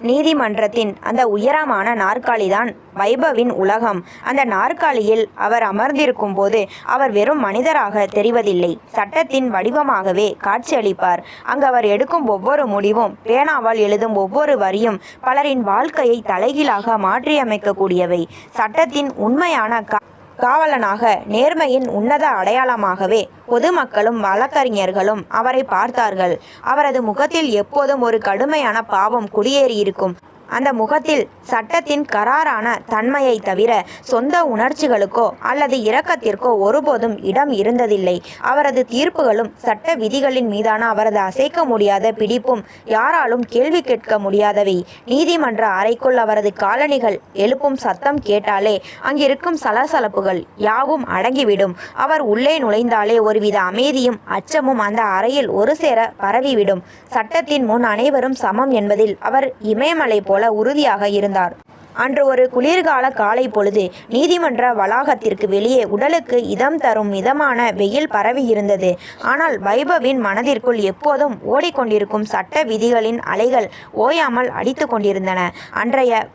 நீதிமன்றத்தின் அந்த உயரமான நாற்காலிதான் வைபவின் உலகம். அந்த நாற்காலியில் அவர் அமர்ந்திருக்கும் போது அவர் வெறும் மனிதராக தெரிவதில்லை, சட்டத்தின் வடிவமாகவே காட்சியளிப்பார். அங்கு அவர் எடுக்கும் ஒவ்வொரு முடிவும், பேனாவால் எழுதும் ஒவ்வொரு வரியும் பலரின் வாழ்க்கையை தலைகீழாக மாற்றியமைக்கக்கூடியவை. சட்டத்தின் உண்மையான காவலனாக, நேர்மையின் உன்னத அடையாளமாகவே பொதுமக்களும் வழக்கறிஞர்களும் அவரை பார்த்தார்கள். அவரது முகத்தில் எப்போதும் ஒரு கடுமையான பாவம் குடியேறியிருக்கும். அந்த முகத்தில் சட்டத்தின் கராரான தன்மையை தவிர சொந்த உணர்ச்சிகளுக்கோ அல்லது இரக்கத்திற்கோ ஒருபோதும் இடம் இருந்ததில்லை. அவரது தீர்ப்புகளும் சட்ட விதிகளின் மீதான அவரது அசைக்க முடியாத பிடிப்பும் யாராலும் கேள்வி கேட்க முடியாதவை. நீதிமன்ற அறைக்குள் அவரது காலணிகள் எழுப்பும் சத்தம் கேட்டாலே அங்கிருக்கும் சலசலப்புகள் யாவும் அடங்கிவிடும். அவர் உள்ளே நுழைந்தாலே ஒருவித அமைதியும் அச்சமும் அந்த அறையில் ஒரு சேர பரவிவிடும். சட்டத்தின் முன் அனைவரும் சமம் என்பதில் அவர் இமயமலை போல உறுதியாக இருந்தார். அன்று ஒரு குளிர்கால காலை பொழுது நீதிமன்ற வளாகத்திற்கு வெளியே உடலுக்கு இதம் தரும் மிதமான வெயில் பரவி இருந்தது. ஆனால் வைபவின் மனதிற்குள் எப்போதும் ஓடிக்கொண்டிருக்கும் சட்ட விதிகளின் அலைகள் ஓயாமல் அடித்து கொண்டிருந்தன. அன்றைய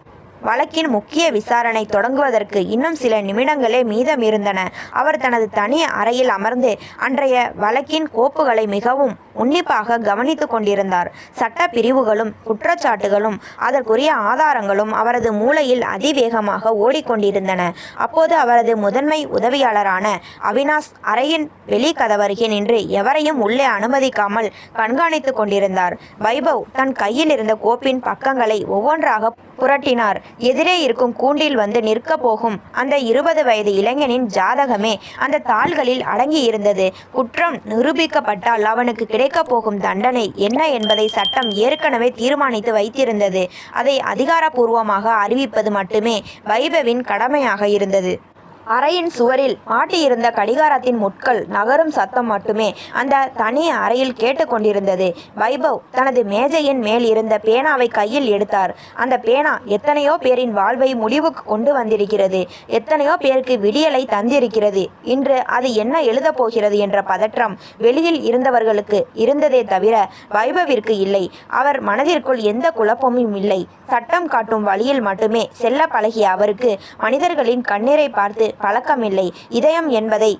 வழக்கின் முக்கிய விசாரணை தொடங்குவதற்கு இன்னும் சில நிமிடங்களே மீதம் இருந்தன. அவர் தனது தனி அறையில் அமர்ந்து அன்றைய வழக்கின் கோப்புகளை மிகவும் உன்னிப்பாக கவனித்து கொண்டிருந்தார். சட்ட பிரிவுகளும் குற்றச்சாட்டுகளும் அதற்குரிய ஆதாரங்களும் அவரது மூளையில் அதிவேகமாக ஓடிக்கொண்டிருந்தன. அப்போது அவரது முதன்மை உதவியாளரான அவினாஷ் அறையின் வெளிக்கதவருகே நின்று எவரையும் உள்ளே அனுமதிக்காமல் கண்காணித்து கொண்டிருந்தார். வைபவ் தன் கையில் இருந்த கோப்பின் பக்கங்களை ஒவ்வொன்றாக புரட்டினார். எதிரே இருக்கும் கூண்டில் வந்து நிற்க போகும் அந்த 20 வயது இளைஞனின் ஜாதகமே அந்த தாள்களில் அடங்கி இருந்தது. குற்றம் நிரூபிக்கப்பட்டால் அவனுக்கு கிடைக்கப் போகும் தண்டனை என்ன என்பதை சட்டம் ஏற்கனவே தீர்மானித்து வைத்திருந்தது. அதை அதிகாரப்பூர்வமாக அறிவிப்பது மட்டுமே வைபவின் கடமையாக இருந்தது. அறையின் சுவரில் மாட்டியிருந்த கடிகாரத்தின் முட்கள் நகரும் சத்தம் மட்டுமே அந்த தனி அறையில் கேட்டுக்கொண்டிருந்தது. வைபவ் தனது மேஜையின் மேல் இருந்த பேனாவை கையில் எடுத்தார். அந்த பேனா எத்தனையோ பேரின் வாழ்வை முடிவுக்கு கொண்டு வந்திருக்கிறது, எத்தனையோ பேருக்கு விடியலை தந்திருக்கிறது. இன்று அது என்ன எழுதப் போகிறது என்ற பதற்றம் வெளியில் இருந்தவர்களுக்கு இருந்ததே தவிர வைபவிற்கு இல்லை. அவர் மனதிற்குள் எந்த குழப்பமும் இல்லை. சட்டம் காட்டும் வழியில் மட்டுமே செல்ல பழகிய அவருக்கு மனிதர்களின் கண்ணீரை பார்த்து பழக்கமில்லை. இதயம் என்பதை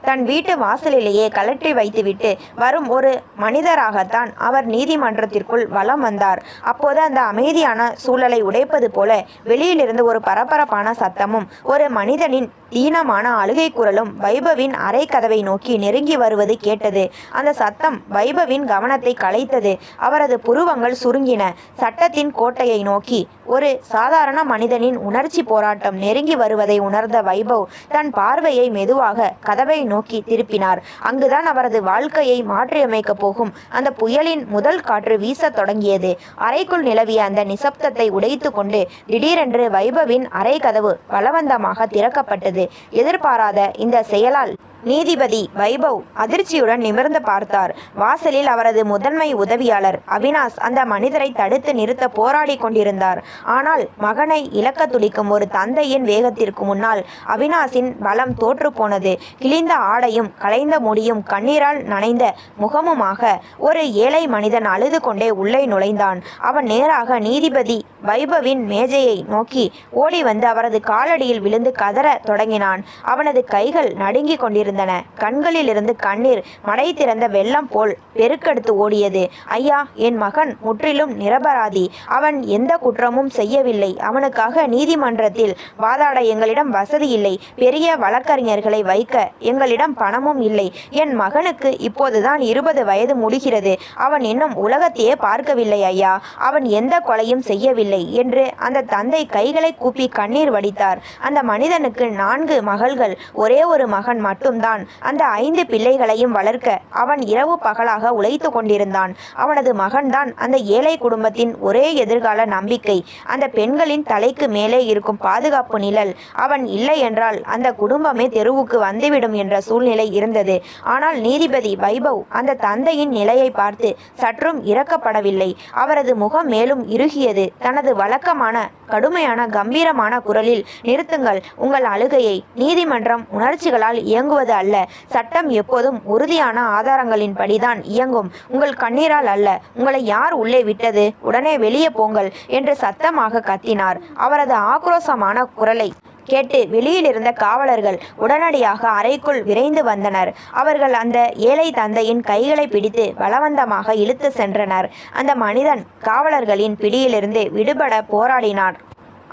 தன் வீட்டு வாசலிலேயே கலற்றி வைத்துவிட்டு வரும் ஒரு மனிதராகத்தான் அவர் நீதிமன்றத்திற்குள் வலம் வந்தார். அப்போது அந்த அமைதியான சூழலை உடைப்பது போல வெளியிலிருந்து ஒரு பரபரப்பான சத்தமும் ஒரு மனிதனின் தீனமான அழுகை குரலும் வைபவின் அறை கதவை நோக்கி நெருங்கி வருவது கேட்டது. அந்த சத்தம் வைபவின் கவனத்தை கலைத்தது. அவரது புருவங்கள் சுருங்கின. சட்டத்தின் கோட்டையை நோக்கி ஒரு சாதாரண மனிதனின் உணர்ச்சி போராட்டம் நெருங்கி வருவதை உணர்ந்த வைபவ் தன் பார்வையை மெதுவாக கதவை நோக்கி திருப்பினார். அங்குதான் அவரது வாழ்க்கையை மாற்றியமைக்கப் போகும் அந்த புயலின் முதல் காற்று வீசத் தொடங்கியது. அறைக்குள் நிலவிய அந்த நிசப்தத்தை உடைத்து கொண்டு திடீரென்று வைபவின் அறை கதவு பலவந்தமாக திறக்கப்பட்டது. எதிர்பாராத இந்த செயலால் நீதிபதி வைபவ் அதிர்ச்சியுடன் நிமிர்ந்து பார்த்தார். வாசலில் அவரது முதன்மை உதவியாளர் அவினாஷ் அந்த மனிதரை தடுத்து நிறுத்த போராடி கொண்டிருந்தார். ஆனால் மகனை இழக்க துடிக்கும் ஒரு தந்தையின் வேகத்திற்கு முன்னால் அவினாஷின் பலம் தோற்று போனது. கிழிந்த ஆடையும் கலைந்த முடியும் கண்ணீரால் நனைந்த முகமுமாக ஒரு ஏழை மனிதன் அழுது கொண்டே உள்ளே நுழைந்தான். அவன் நேராக நீதிபதி வைபவின் மேஜையை நோக்கி ஓடி வந்து அவரது காலடியில் விழுந்து கதற தொடங்கினான். அவனது கைகள் நடுங்கிக் கொண்டிருந்தன. கண்களிலிருந்து கண்ணீர் மடை திறந்த வெள்ளம் போல் பெருக்கெடுத்து ஓடியது. ஐயா, என் மகன் முற்றிலும் நிரபராதி. அவன் எந்த குற்றமும் செய்யவில்லை. அவனுக்காக நீதிமன்றத்தில் வாதாட எங்களிடம் வசதி இல்லை. பெரிய வழக்கறிஞர்களை வைக்க எங்களிடம் பணமும் இல்லை. என் மகனுக்கு இப்போதுதான் 20 வயது முடிகிறது. அவன் இன்னும் உலகத்தையே பார்க்கவில்லை ஐயா. அவன் எந்த கொலையும் செய்யவில்லை என்று அந்த தந்தை கைகளை கூப்பி கண்ணீர் வடித்தார். அந்த மனிதனுக்கு 4 மகள்கள், ஒரே ஒரு மகன் மட்டும்தான். அந்த 5 பிள்ளைகளையும் வளர்க்க அவன் இரவு பகலாக உழைத்து கொண்டிருந்தான். அவனது மகன்தான் அந்த ஏழை குடும்பத்தின் ஒரே எதிர்கால நம்பிக்கை. அந்த பெண்களின் தலைக்கு மேலே இருக்கும் பாதுகாப்பு நிழல். அவன் இல்லை என்றால் அந்த குடும்பமே தெருவுக்கு வந்துவிடும் என்ற சூழ்நிலை இருந்தது. ஆனால் நீதிபதி வைபவ் அந்த தந்தையின் நிலையை பார்த்து சற்றும் இரக்கப்படவில்லை. அவரது முகம் மேலும் இறுகியது. தனது தனது வழக்கமான கடுமையான கம்பீரமான குரலில், நிறுத்துங்கள் உங்கள் அழுகையை. நீதிமன்றம் உணர்ச்சிகளால் இயங்குவது அல்ல. சட்டம் எப்போதும் உறுதியான ஆதாரங்களின்படிதான் இயங்கும். உங்கள் கண்ணீரால் அல்ல. உங்களை யார் உள்ளே விட்டது? உடனே வெளியே போங்கள் என்று சத்தமாக கத்தினார். அவரது ஆக்ரோஷமான குரலை கேட்டு வெளியிலிருந்த காவலர்கள் உடனடியாக அறைக்குள் விரைந்து வந்தனர். அவர்கள் அந்த ஏழை தந்தையின் கைகளை பிடித்து பலவந்தமாக இழுத்து சென்றனர். அந்த மனிதன் காவலர்களின் பிடியிலிருந்து விடுபட போராடினார்.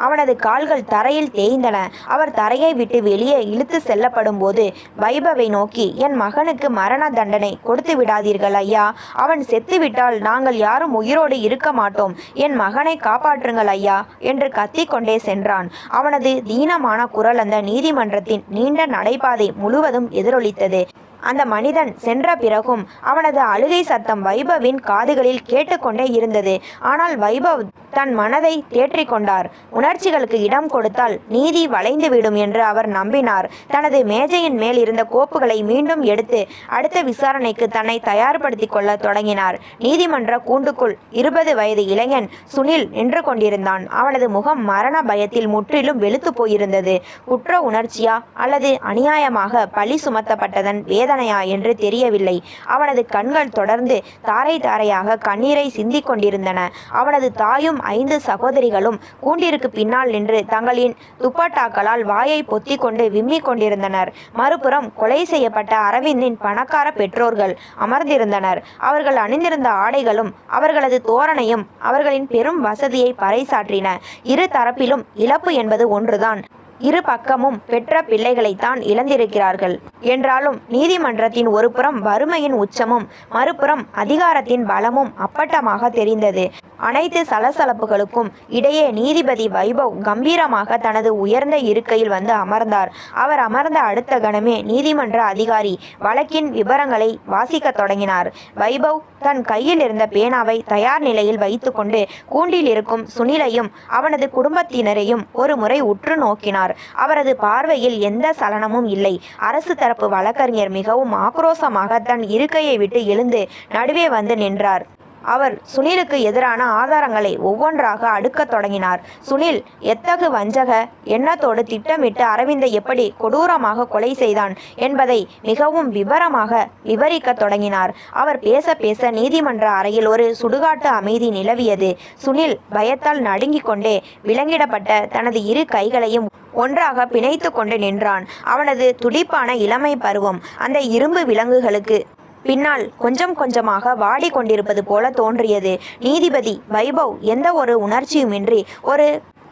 அவனது கால்கள் தரையில் தேய்ந்தன. அவர் தரையை விட்டு வெளியே இழுத்து செல்லப்படும் போது வைபவை நோக்கி, என் மகனுக்கு மரண தண்டனை கொடுத்து விடாதீர்கள் ஐயா. அவன் செத்துவிட்டால் நாங்கள் யாரும் உயிரோடு இருக்க மாட்டோம். என் மகனை காப்பாற்றுங்கள் ஐயா என்று கத்திக்கொண்டே சென்றான். அவனது தீனமான குரல் அந்த நீதிமன்றத்தின் நீண்ட நடைபாதை முழுவதும் எதிரொலித்தது. அந்த மனிதன் சென்ற பிறகும் அவனது அழுகை சத்தம் வைபவின் காதுகளில் கேட்டுக்கொண்டே இருந்தது. ஆனால் வைபவ் தன் மனதை தேற்றிக்கொண்டார். உணர்ச்சிகளுக்கு இடம் கொடுத்தால் நீதி வளைந்துவிடும் என்று அவர் நம்பினார். தனது மேஜையின் மேல் இருந்த கோப்புகளை மீண்டும் எடுத்து அடுத்த விசாரணைக்கு தன்னை தயார்படுத்தி கொள்ள தொடங்கினார். நீதிமன்ற கூண்டுக்குள் 20 வயது இளைஞன் சுனில் நின்று கொண்டிருந்தான். அவனது முகம் மரண பயத்தில் முற்றிலும் வெளுத்து போயிருந்தது. குற்ற உணர்ச்சியா அல்லது அநியாயமாக பழி சுமத்தப்பட்டதன் வேதனையா என்று தெரியவில்லை. அவனது கண்கள் தொடர்ந்து தாரை தாரையாக கண்ணீரை சிந்திக் கொண்டிருந்தன. அவனது தாயும் 5 சகோதரிகளும் கூண்டிற்கு பின்னால் நின்று தங்களின் துப்பட்டாக்களால் வாயை பொத்தி கொண்டு விம்மிக் கொண்டிருந்தனர். மறுபுறம் கொலை செய்யப்பட்ட அரவிந்தின் பணக்கார பெற்றோர்கள் அமர்ந்திருந்தனர். அவர்கள் அணிந்திருந்த ஆடைகளும் அவர்களது தோரணையும் அவர்களின் பெரும் வசதியை பறைசாற்றின. இரு தரப்பிலும் இழப்பு என்பது ஒன்றுதான். இரு பக்கமும் பெற்ற பிள்ளைகளைத்தான் இழந்திருக்கிறார்கள். என்றாலும் நீதிமன்றத்தின் ஒரு புறம் வறுமையின் உச்சமும் மறுபுறம் அதிகாரத்தின் பலமும் அப்பட்டமாக தெரிந்தது. அனைத்து சலசலப்புகளுக்கும் இடையே நீதிபதி வைபவ் கம்பீரமாக தனது உயர்ந்த இருக்கையில் வந்து அமர்ந்தார். அவர் அமர்ந்த அடுத்த கணமே நீதிமன்ற அதிகாரி வழக்கின் விபரங்களை வாசிக்க தொடங்கினார். வைபவ் தன் கையில் இருந்த பேனாவை தயார் நிலையில் வைத்துக்கொண்டு கூண்டில் இருக்கும் சுனிலையும் அவனது குடும்பத்தினரையும் ஒரு முறை உற்று நோக்கினார். அவரது பார்வையில் எந்த சலனமும் இல்லை. அரசு தரப்பு வழக்கறிஞர் மிகவும் ஆக்ரோஷமாக தன் இருக்கையை விட்டு எழுந்து நடுவே வந்து நின்றார். அவர் சுனிலுக்கு எதிரான ஆதாரங்களை ஒவ்வொன்றாக அடுக்கத் தொடங்கினார். சுனில் எத்தகு வஞ்சக எண்ணத்தோடு திட்டமிட்டு அரவிந்தை எப்படி கொடூரமாக கொலை செய்தான் என்பதை மிகவும் விவரமாக விவரிக்க தொடங்கினார். அவர் பேச பேச நீதிமன்ற அறையில் ஒரு சுடுகாட்டு அமைதி நிலவியது. சுனில் பயத்தால் நடுங்கிக் கொண்டே விலங்கிடப்பட்ட தனது இரு கைகளையும் ஒன்றாக பிணைத்து கொண்டு நின்றான். அவனது துடிப்பான இளமை பருவம் அந்த இரும்பு விலங்குகளுக்கு பின்னால் கொஞ்சம் கொஞ்சமாக வாடி கொண்டிருப்பது போல தோன்றியது. நீதிபதி வைபவ் எந்த ஒரு உணர்ச்சியுமின்றி ஒரு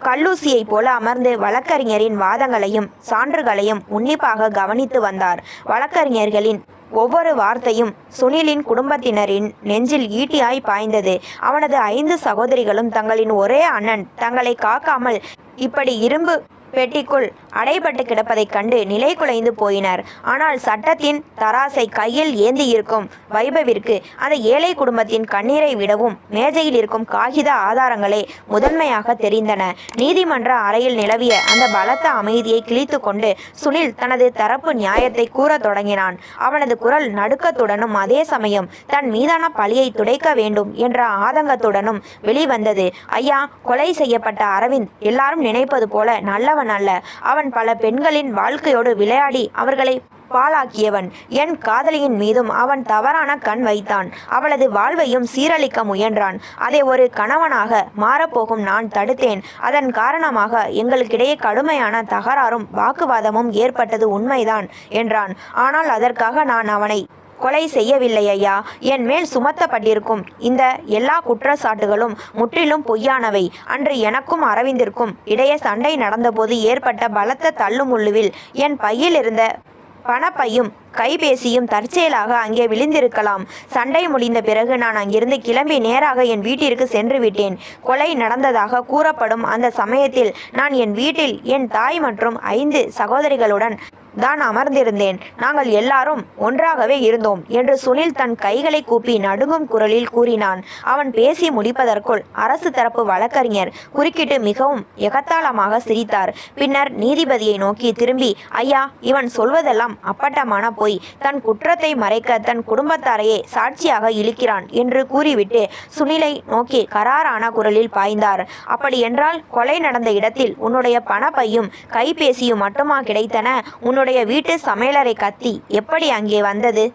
கல்லூசியை போல அமர்ந்து வழக்கறிஞரின் வாதங்களையும் சான்றுகளையும் உன்னிப்பாக கவனித்து வந்தார். வழக்கறிஞர்களின் ஒவ்வொரு வார்த்தையும் சுனிலின் குடும்பத்தினரின் நெஞ்சில் ஈட்டியாய் பாய்ந்தது. அவனது 5 சகோதரிகளும் தங்களின் ஒரே அண்ணன் தங்களை காக்காமல் இப்படி இரும்பு பெட்டிக்குள் அடைபட்டு கிடப்பதைக் கண்டு நிலை குலைந்து போயினர். ஆனால் சட்டத்தின் தராசை கையில் ஏந்தி இருக்கும் வைபவிற்கு அந்த ஏழை குடும்பத்தின் கண்ணீரை விடவும் மேஜையில் இருக்கும் காகித ஆதாரங்களே முதன்மையாக தெரிந்தன. நீதிமன்ற அறையில் நிலவிய அந்த பலத்த அமைதியை கிழித்து கொண்டு சுனில் தனது தரப்பு நியாயத்தை கூற தொடங்கினான். அவனது குரல் நடுக்கத்துடனும் அதே சமயம் தன் மீதான பழியை துடைக்க வேண்டும் என்ற ஆதங்கத்துடனும் வெளிவந்தது. ஐயா, கொலை செய்யப்பட்ட அரவிந்த் எல்லாரும் நினைப்பது போல நல்லவன் அல்ல. அவன் பல பெண்களின் வாழ்க்கையோடு விளையாடி அவர்களை பாழாக்கியவன். என் காதலியின் மீதும் அவன் தவறான கண் வைத்தான். அவளது வாழ்வையும் சீரழிக்க முயன்றான். அதை ஒரு கணவனாக மாறப்போகும் நான் தடுத்தேன். அதன் காரணமாக எங்களுக்கிடையே கடுமையான தகராறும் வாக்குவாதமும் ஏற்பட்டது உண்மைதான் என்றான். ஆனால் அதற்காக நான் அவனை கொலை செய்யவில்லை ஐயா. என் மேல் சுமத்தப்பட்டிருக்கும் இந்த எல்லா குற்றச்சாட்டுகளும் முற்றிலும் பொய்யானவை. அன்று எனக்கும் அரவிந்திற்கும் இடையே சண்டை நடந்தபோது ஏற்பட்ட பலத்த தள்ளுமுள்ளுவில் என் பையில் இருந்த பணப்பையும் கைபேசியும் தற்செயலாக அங்கே விழுந்திருக்கலாம். சண்டை முடிந்த பிறகு நான் அங்கிருந்து கிளம்பி நேராக என் வீட்டிற்கு சென்று விட்டேன். கொலை நடந்ததாக கூறப்படும் அந்த சமயத்தில் நான் என் வீட்டில் என் தாய் மற்றும் 5 சகோதரிகளுடன் தான் அமர்ந்திருந்தேன். நாங்கள் எல்லாரும் ஒன்றாகவே இருந்தோம் என்று சுனில் தன் கைகளை கூப்பி நடுங்கும் குரலில் கூறினான். அவன் பேசி முடிப்பதற்குள் அரசு தரப்பு வழக்கறிஞர் குறுக்கிட்டு மிகவும் எகத்தாளமாக சிரித்தார். பின்னர் நீதிபதியை நோக்கி திரும்பி, ஐயா, இவன் சொல்வதெல்லாம் அப்பட்டமான பொய். தன் குற்றத்தை மறைக்க தன் குடும்பத்தாரையே சாட்சியாக இழுக்கிறான் என்று கூறிவிட்டு சுனிலை நோக்கி கராரான குரலில் பாய்ந்தார். அப்படியென்றால் கொலை நடந்த இடத்தில் உன்னுடைய பணப்பையும் கைபேசியும் மட்டுமா கிடைத்தன? உன்னுடைய வீட்டு சமையலறை கத்தி எப்படி அங்கே வந்தது?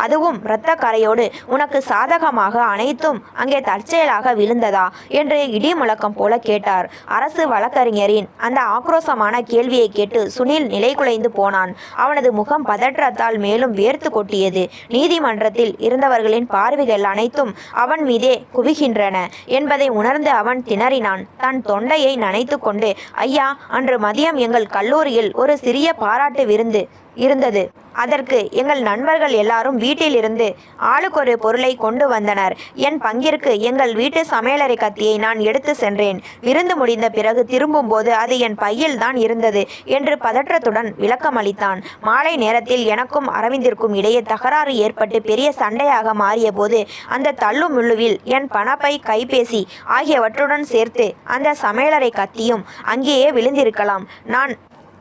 அதுவும் இரத்த கரையோடு. உனக்கு சாதகமாக அனைத்தும் அங்கே தற்செயலாக விழுந்ததா என்று இடி முழக்கம் போல கேட்டார். அரசு வழக்கறிஞரின் அந்த ஆக்ரோஷமான கேள்வியை கேட்டு சுனில் நிலைகுலைந்து போனான். அவனது முகம் பதற்றத்தால் மேலும் வேர்த்து கொட்டியது. நீதிமன்றத்தில் இருந்தவர்களின் பார்வைகள் அனைத்தும் அவன் மீதே குவிகின்றன என்பதை உணர்ந்து அவன் திணறினான். தன் தொண்டையை நனைத்து கொண்டு, ஐயா, அன்று மதியம் எங்கள் கல்லூரியில் ஒரு சிறிய பாராட்டு விருந்து இருந்தது. அதற்கு எங்கள் நண்பர்கள் எல்லாரும் வீட்டிலிருந்து ஆளுக்கொரு பொருளை கொண்டு வந்தனர். என் பங்கிற்கு எங்கள் வீட்டு சமையலறை கத்தியை நான் எடுத்து சென்றேன். விருந்து முடிந்த பிறகு திரும்பும்போது அது என் பையில் தான் இருந்தது என்று பதற்றத்துடன் விளக்கமளித்தான். மாலை நேரத்தில் எனக்கும் அரவிந்திற்கும் இடையே தகராறு ஏற்பட்டு பெரிய சண்டையாக மாறிய போது அந்த தள்ளு முள்ளுவில் என் பணப்பை, கைபேசி ஆகியவற்றுடன் சேர்த்து அந்த சமையலறை கத்தியும் அங்கேயே விழுந்திருக்கலாம். நான்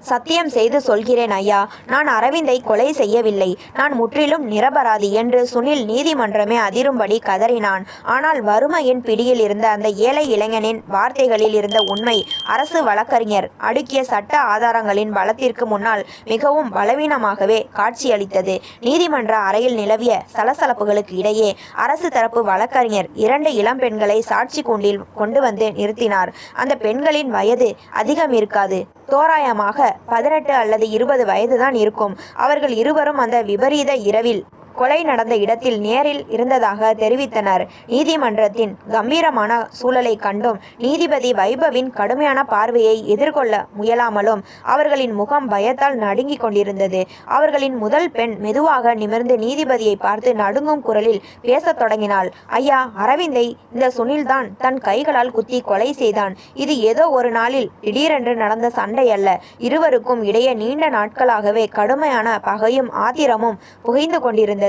சத்தியம் செய்து சொல்கிறேன் ஐயா, நான் அரவிந்தை கொலை செய்யவில்லை. நான் முற்றிலும் நிரபராதி என்று சுனில் நீதிமன்றமே அதிரும்படி கதறினான். ஆனால் வறுமையின் பிடியில் இருந்த அந்த ஏழை இளைஞனின் வார்த்தைகளில் இருந்த உண்மை அரசு வழக்கறிஞர் அடுக்கிய சட்ட ஆதாரங்களின் பலத்திற்கு முன்னால் மிகவும் பலவீனமாகவே காட்சியளித்தது. நீதிமன்ற அறையில் நிலவிய சலசலப்புகளுக்கு இடையே அரசு தரப்பு வழக்கறிஞர் 2 இளம்பெண்களை சாட்சி கூண்டில் கொண்டு வந்து நிறுத்தினார். அந்த பெண்களின் வயது அதிகம் இருக்காது. தோராயமாக 18 அல்லது 20 வயதுதான் இருக்கும். அவர்கள் இருவரும் அந்த விபரீத இரவில் கொலை நடந்த இடத்தில் நேரில் இருந்ததாக தெரிவித்தனர். நீதிமன்றத்தின் கம்பீரமான சூழலை கண்டும் நீதிபதி வைபவின் கடுமையான பார்வையை எதிர்கொள்ள முயலாமலும் அவர்களின் முகம் பயத்தால் நடுங்கிக் கொண்டிருந்தது. அவர்களின் முதல் பெண் மெதுவாக நிமிர்ந்து நீதிபதியை பார்த்து நடுங்கும் குரலில் பேசத் தொடங்கினாள். ஐயா, அரவிந்தை இந்த சுனில்தான் தன் கைகளால் குத்தி கொலை செய்தான். இது ஏதோ ஒரு நாளில் திடீரென்று நடந்த சண்டை அல்ல. இருவருக்கும் இடையே நீண்ட நாட்களாகவே கடுமையான பகையும் ஆத்திரமும் புகைந்து கொண்டிருந்தது.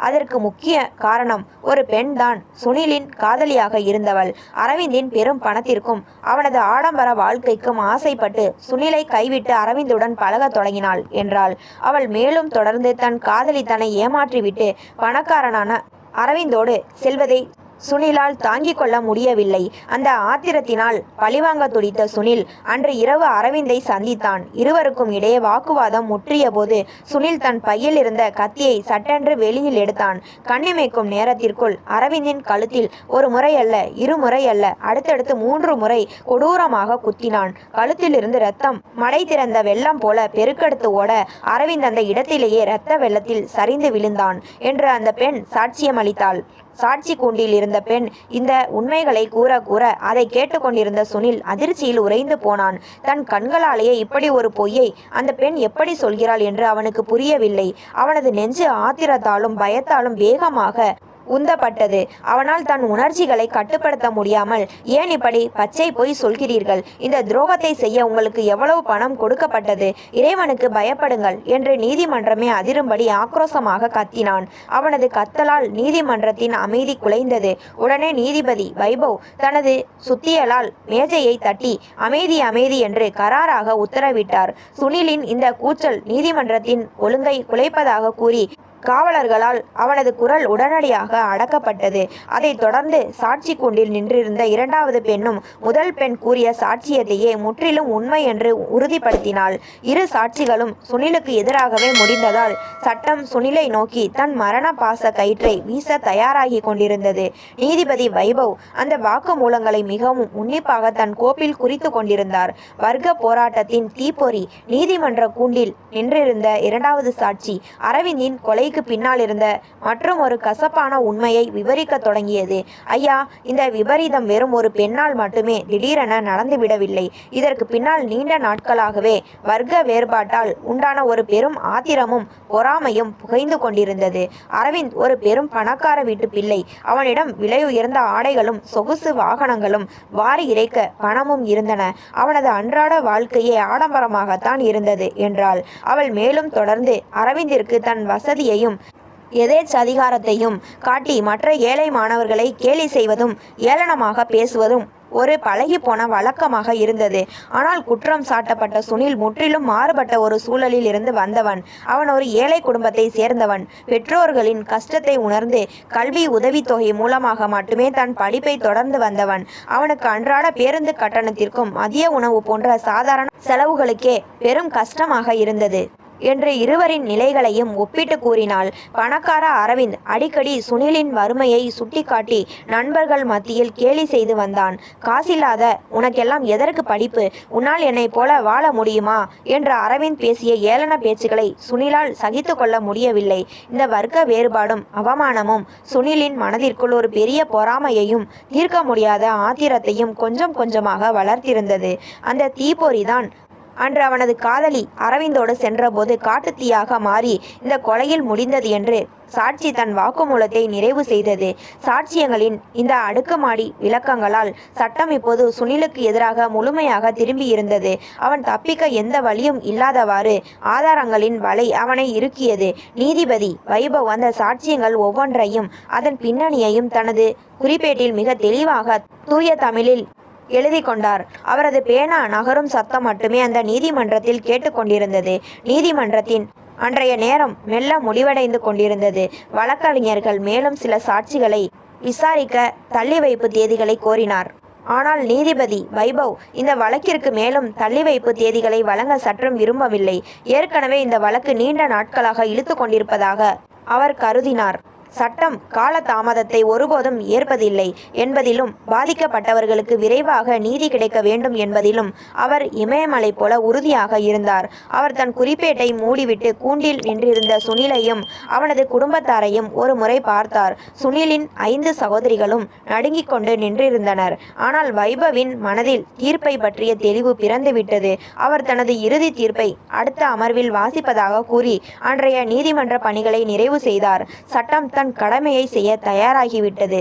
அதற்கு முக்கிய காரணம் ஒரு பெண் தான். சுனிலின் காதலியாக இருந்தவள் அரவிந்தின் பெரும் பணத்திற்கும் அவனது ஆடம்பர வாழ்க்கைக்கும் ஆசைப்பட்டு சுனிலை கைவிட்டு அரவிந்துடன் பழகத் தொடங்கினாள் என்றாள். அவள் மேலும் தொடர்ந்து தன் காதலி தன்னை ஏமாற்றிவிட்டு பணக்காரனான அரவிந்தோடு செல்வதை சுனிலால் தாங்கிக் கொள்ள முடியவில்லை. அந்த ஆத்திரத்தினால் பழிவாங்க துடித்த சுனில் அன்று இரவு அரவிந்தை சந்தித்தான். இருவருக்கும் இடையே வாக்குவாதம் முற்றிய போது சுனில் தன் பையில் இருந்த கத்தியை சட்டென்று வெளியில் எடுத்தான். கண்ணிமைக்கும் நேரத்திற்குள் அரவிந்தின் கழுத்தில் ஒரு முறை அல்ல, 2 முறை அல்ல, அடுத்தடுத்து 3 முறை கொடூரமாக குத்தினான். கழுத்திலிருந்து இரத்தம் மடை திறந்த வெள்ளம் போல பெருக்கெடுத்து ஓட அரவிந்த் அந்த இடத்திலேயே இரத்த வெள்ளத்தில் சரிந்து விழுந்தான் என்று அந்த பெண் சாட்சியமளித்தாள். சாட்சி கூண்டில் இருந்த பெண் இந்த உண்மைகளை கூற கூற அதை கேட்டுக்கொண்டிருந்த சுனில் அதிர்ச்சியில் உறைந்து போனான். தன் கண்களாலேயே இப்படி ஒரு பொய்யை அந்த பெண் எப்படி சொல்கிறாள் என்று அவனுக்கு புரியவில்லை. அவனது நெஞ்சு ஆத்திரத்தாலும் பயத்தாலும் வேகமாக உந்தப்பட்டது. அவனால் தன் உணர்ச்சிகளை கட்டுப்படுத்த முடியாமல், ஏன் இப்படி பச்சை பொய் சொல்கிறீர்கள்? இந்த துரோகத்தை செய்ய உங்களுக்கு எவ்வளவு பணம் கொடுக்கப்பட்டது? இறைவனுக்கு பயப்படுங்கள் என்று நீதிமன்றமே அதிரும்படி ஆக்ரோஷமாக கத்தினான். அவனது கத்தலால் நீதிமன்றத்தின் அமைதி குலைந்தது. உடனே நீதிபதி வைபவ் தனது சுத்தியலால் மேஜையை தட்டி அமைதி அமைதி என்று கராராக உத்தரவிட்டார். சுனிலின் இந்த கூச்சல் நீதிமன்றத்தின் ஒழுங்கை குலைப்பதாக கூறி காவலர்களால் அவனது குரல் உடனடியாக அடக்கப்பட்டது. அதைத் தொடர்ந்து சாட்சி கூண்டில் நின்றிருந்த 2வது பெண்ணும் முதல் பெண் கூறிய சாட்சியத்தையே முற்றிலும் உண்மை என்று உறுதிப்படுத்தினாள். 2 சாட்சிகளும் சுனிலுக்கு எதிராகவே முடிந்ததால் சட்டம் சுனிலை நோக்கி தன் மரண பாச கயிற்றை வீச தயாராகி கொண்டிருந்தது. நீதிபதி வைபவ் அந்த வாக்குமூலங்களை மிகவும் உன்னிப்பாக தன் கோப்பில் குறித்து கொண்டிருந்தார். வர்க்க போராட்டத்தின் தீப்பொறி. நீதிமன்ற கூண்டில் நின்றிருந்த 2வது சாட்சி அரவிந்தின் கொலை கொலைக்கு பின்னால் இருந்த மற்றும் ஒரு கசப்பான உண்மையை விவரிக்க தொடங்கியது. ஐயா, இந்த விபரீதம் வெறும் ஒரு பெண்ணால் மட்டுமே திடீரென நடந்துவிடவில்லை. இதற்கு பின்னால் நீண்ட நாட்களாகவே வர்க்க வேறுபாட்டால் உண்டான ஒரு பெரும் ஆத்திரமும் பொறாமையும் புகைந்து கொண்டிருந்தது. அரவிந்த் ஒரு பெரும் பணக்கார வீட்டு பிள்ளை. அவனிடம் விலை உயர்ந்த ஆடைகளும் சொகுசு வாகனங்களும் வாரி இறைக்க பணமும் இருந்தன. அவனது அன்றாட வாழ்க்கையே ஆடம்பரமாகத்தான் இருந்தது என்றாள் அவள். மேலும் தொடர்ந்து, அரவிந்திற்கு தன் வசதியையும் எதேச்சதிகாரத்தையும் காட்டி மற்ற ஏழை மாணவர்களை கேலி செய்வதும் ஏளனமாக பேசுவதும் ஒரு பழகிப்போன வழக்கமாக இருந்தது. ஆனால் குற்றம் சாட்டப்பட்ட சுனில் முற்றிலும் மாறுபட்ட ஒரு சூழலில் இருந்து வந்தவன். அவன் ஒரு ஏழை குடும்பத்தை சேர்ந்தவன். பெற்றோர்களின் கஷ்டத்தை உணர்ந்து கல்வி உதவித்தொகை மூலமாக மட்டுமே தன் படிப்பை தொடர்ந்து வந்தவன். அவனுக்கு அன்றாட பேருந்து கட்டணத்திற்கும் மதிய உணவு போன்ற சாதாரண செலவுகளுக்கே பெரும் கஷ்டமாக இருந்தது என்று இருவரின் நிலைகளையும் ஒப்பிட்டு கூறினாள். பணக்கார அரவிந்த் அடிக்கடி சுனிலின் வறுமையை சுட்டிக்காட்டி நண்பர்கள் மத்தியில் கேலி செய்து வந்தான். காசில்லாத உனக்கெல்லாம் எதற்கு படிப்பு? உன்னால் என்னை போல வாழ முடியுமா என்ற அரவிந்த் பேசிய ஏளன பேச்சுக்களை சுனிலால் சகித்து கொள்ள முடியவில்லை. இந்த வர்க்க வேறுபாடும் அவமானமும் சுனிலின் மனதிற்குள் ஒரு பெரிய பொறாமையையும் தீர்க்க முடியாத ஆத்திரத்தையும் கொஞ்சம் கொஞ்சமாக வளர்த்திருந்தது. அந்த தீப்பொறிதான் அன்று அவனது காதலி அரவிந்தோடு சென்றபோது காட்டுத்தீயாக மாறி இந்த கொலையில் முடிந்தது என்று சாட்சி தன் வாக்குமூலத்தை நிறைவு செய்தது. சாட்சியங்களின் இந்த அடுக்குமாடி விளக்கங்களால் சட்டம் இப்போது சுனிலுக்கு எதிராக முழுமையாக திரும்பியிருந்தது. அவன் தப்பிக்க எந்த வழியும் இல்லாதவாறு ஆதாரங்களின் வலை அவனை இறுக்கியது. நீதிபதி வைபவ் அந்த சாட்சியங்கள் ஒவ்வொன்றையும் அதன் பின்னணியையும் தனது குறிப்பேட்டில் மிக தெளிவாக தூய தமிழில் எழுதி கொண்டார். அவரது பேனா நகரும் சத்தம் மட்டுமே அந்த நீதிமன்றத்தில் கேட்டுக்கொண்டிருந்தது. நீதிமன்றத்தின் அன்றைய நேரம் மெல்ல முடிவடைந்து கொண்டிருந்தது. வழக்கறிஞர்கள் மேலும் சில சாட்சிகளை விசாரிக்க தள்ளி வைப்பு தேதிகளை கோரினார். ஆனால் நீதிபதி வைபவ் இந்த வழக்கிற்கு மேலும் தள்ளி வைப்பு தேதிகளை வழங்க சற்றும் விரும்பவில்லை. ஏற்கனவே இந்த வழக்கு நீண்ட நாட்களாக இழுத்து கொண்டிருப்பதாக அவர் கருதினார். சட்டம் கால தாமதத்தை ஒருபோதும் ஏற்பதில்லை என்பதிலும் பாதிக்கப்பட்டவர்களுக்கு விரைவாக நீதி கிடைக்க வேண்டும் என்பதிலும் அவர் இமயமலை போல உறுதியாக இருந்தார். அவர் தன் குறிப்பேட்டை மூடிவிட்டு கூண்டில் நின்றிருந்த சுனிலையும் அவனது குடும்பத்தாரையும் ஒரு முறை பார்த்தார். சுனிலின் 5 சகோதரிகளும் நடுங்கிக் கொண்டு நின்றிருந்தனர். ஆனால் வைபவின் மனதில் தீர்ப்பை பற்றிய தெளிவு பிறந்துவிட்டது. அவர் தனது இறுதி தீர்ப்பை அடுத்த அமர்வில் வாசிப்பதாக கூறி அன்றைய நீதிமன்ற பணிகளை நிறைவு செய்தார். சட்டம் தன் கடமையை செய்ய தயாராகிவிட்டது.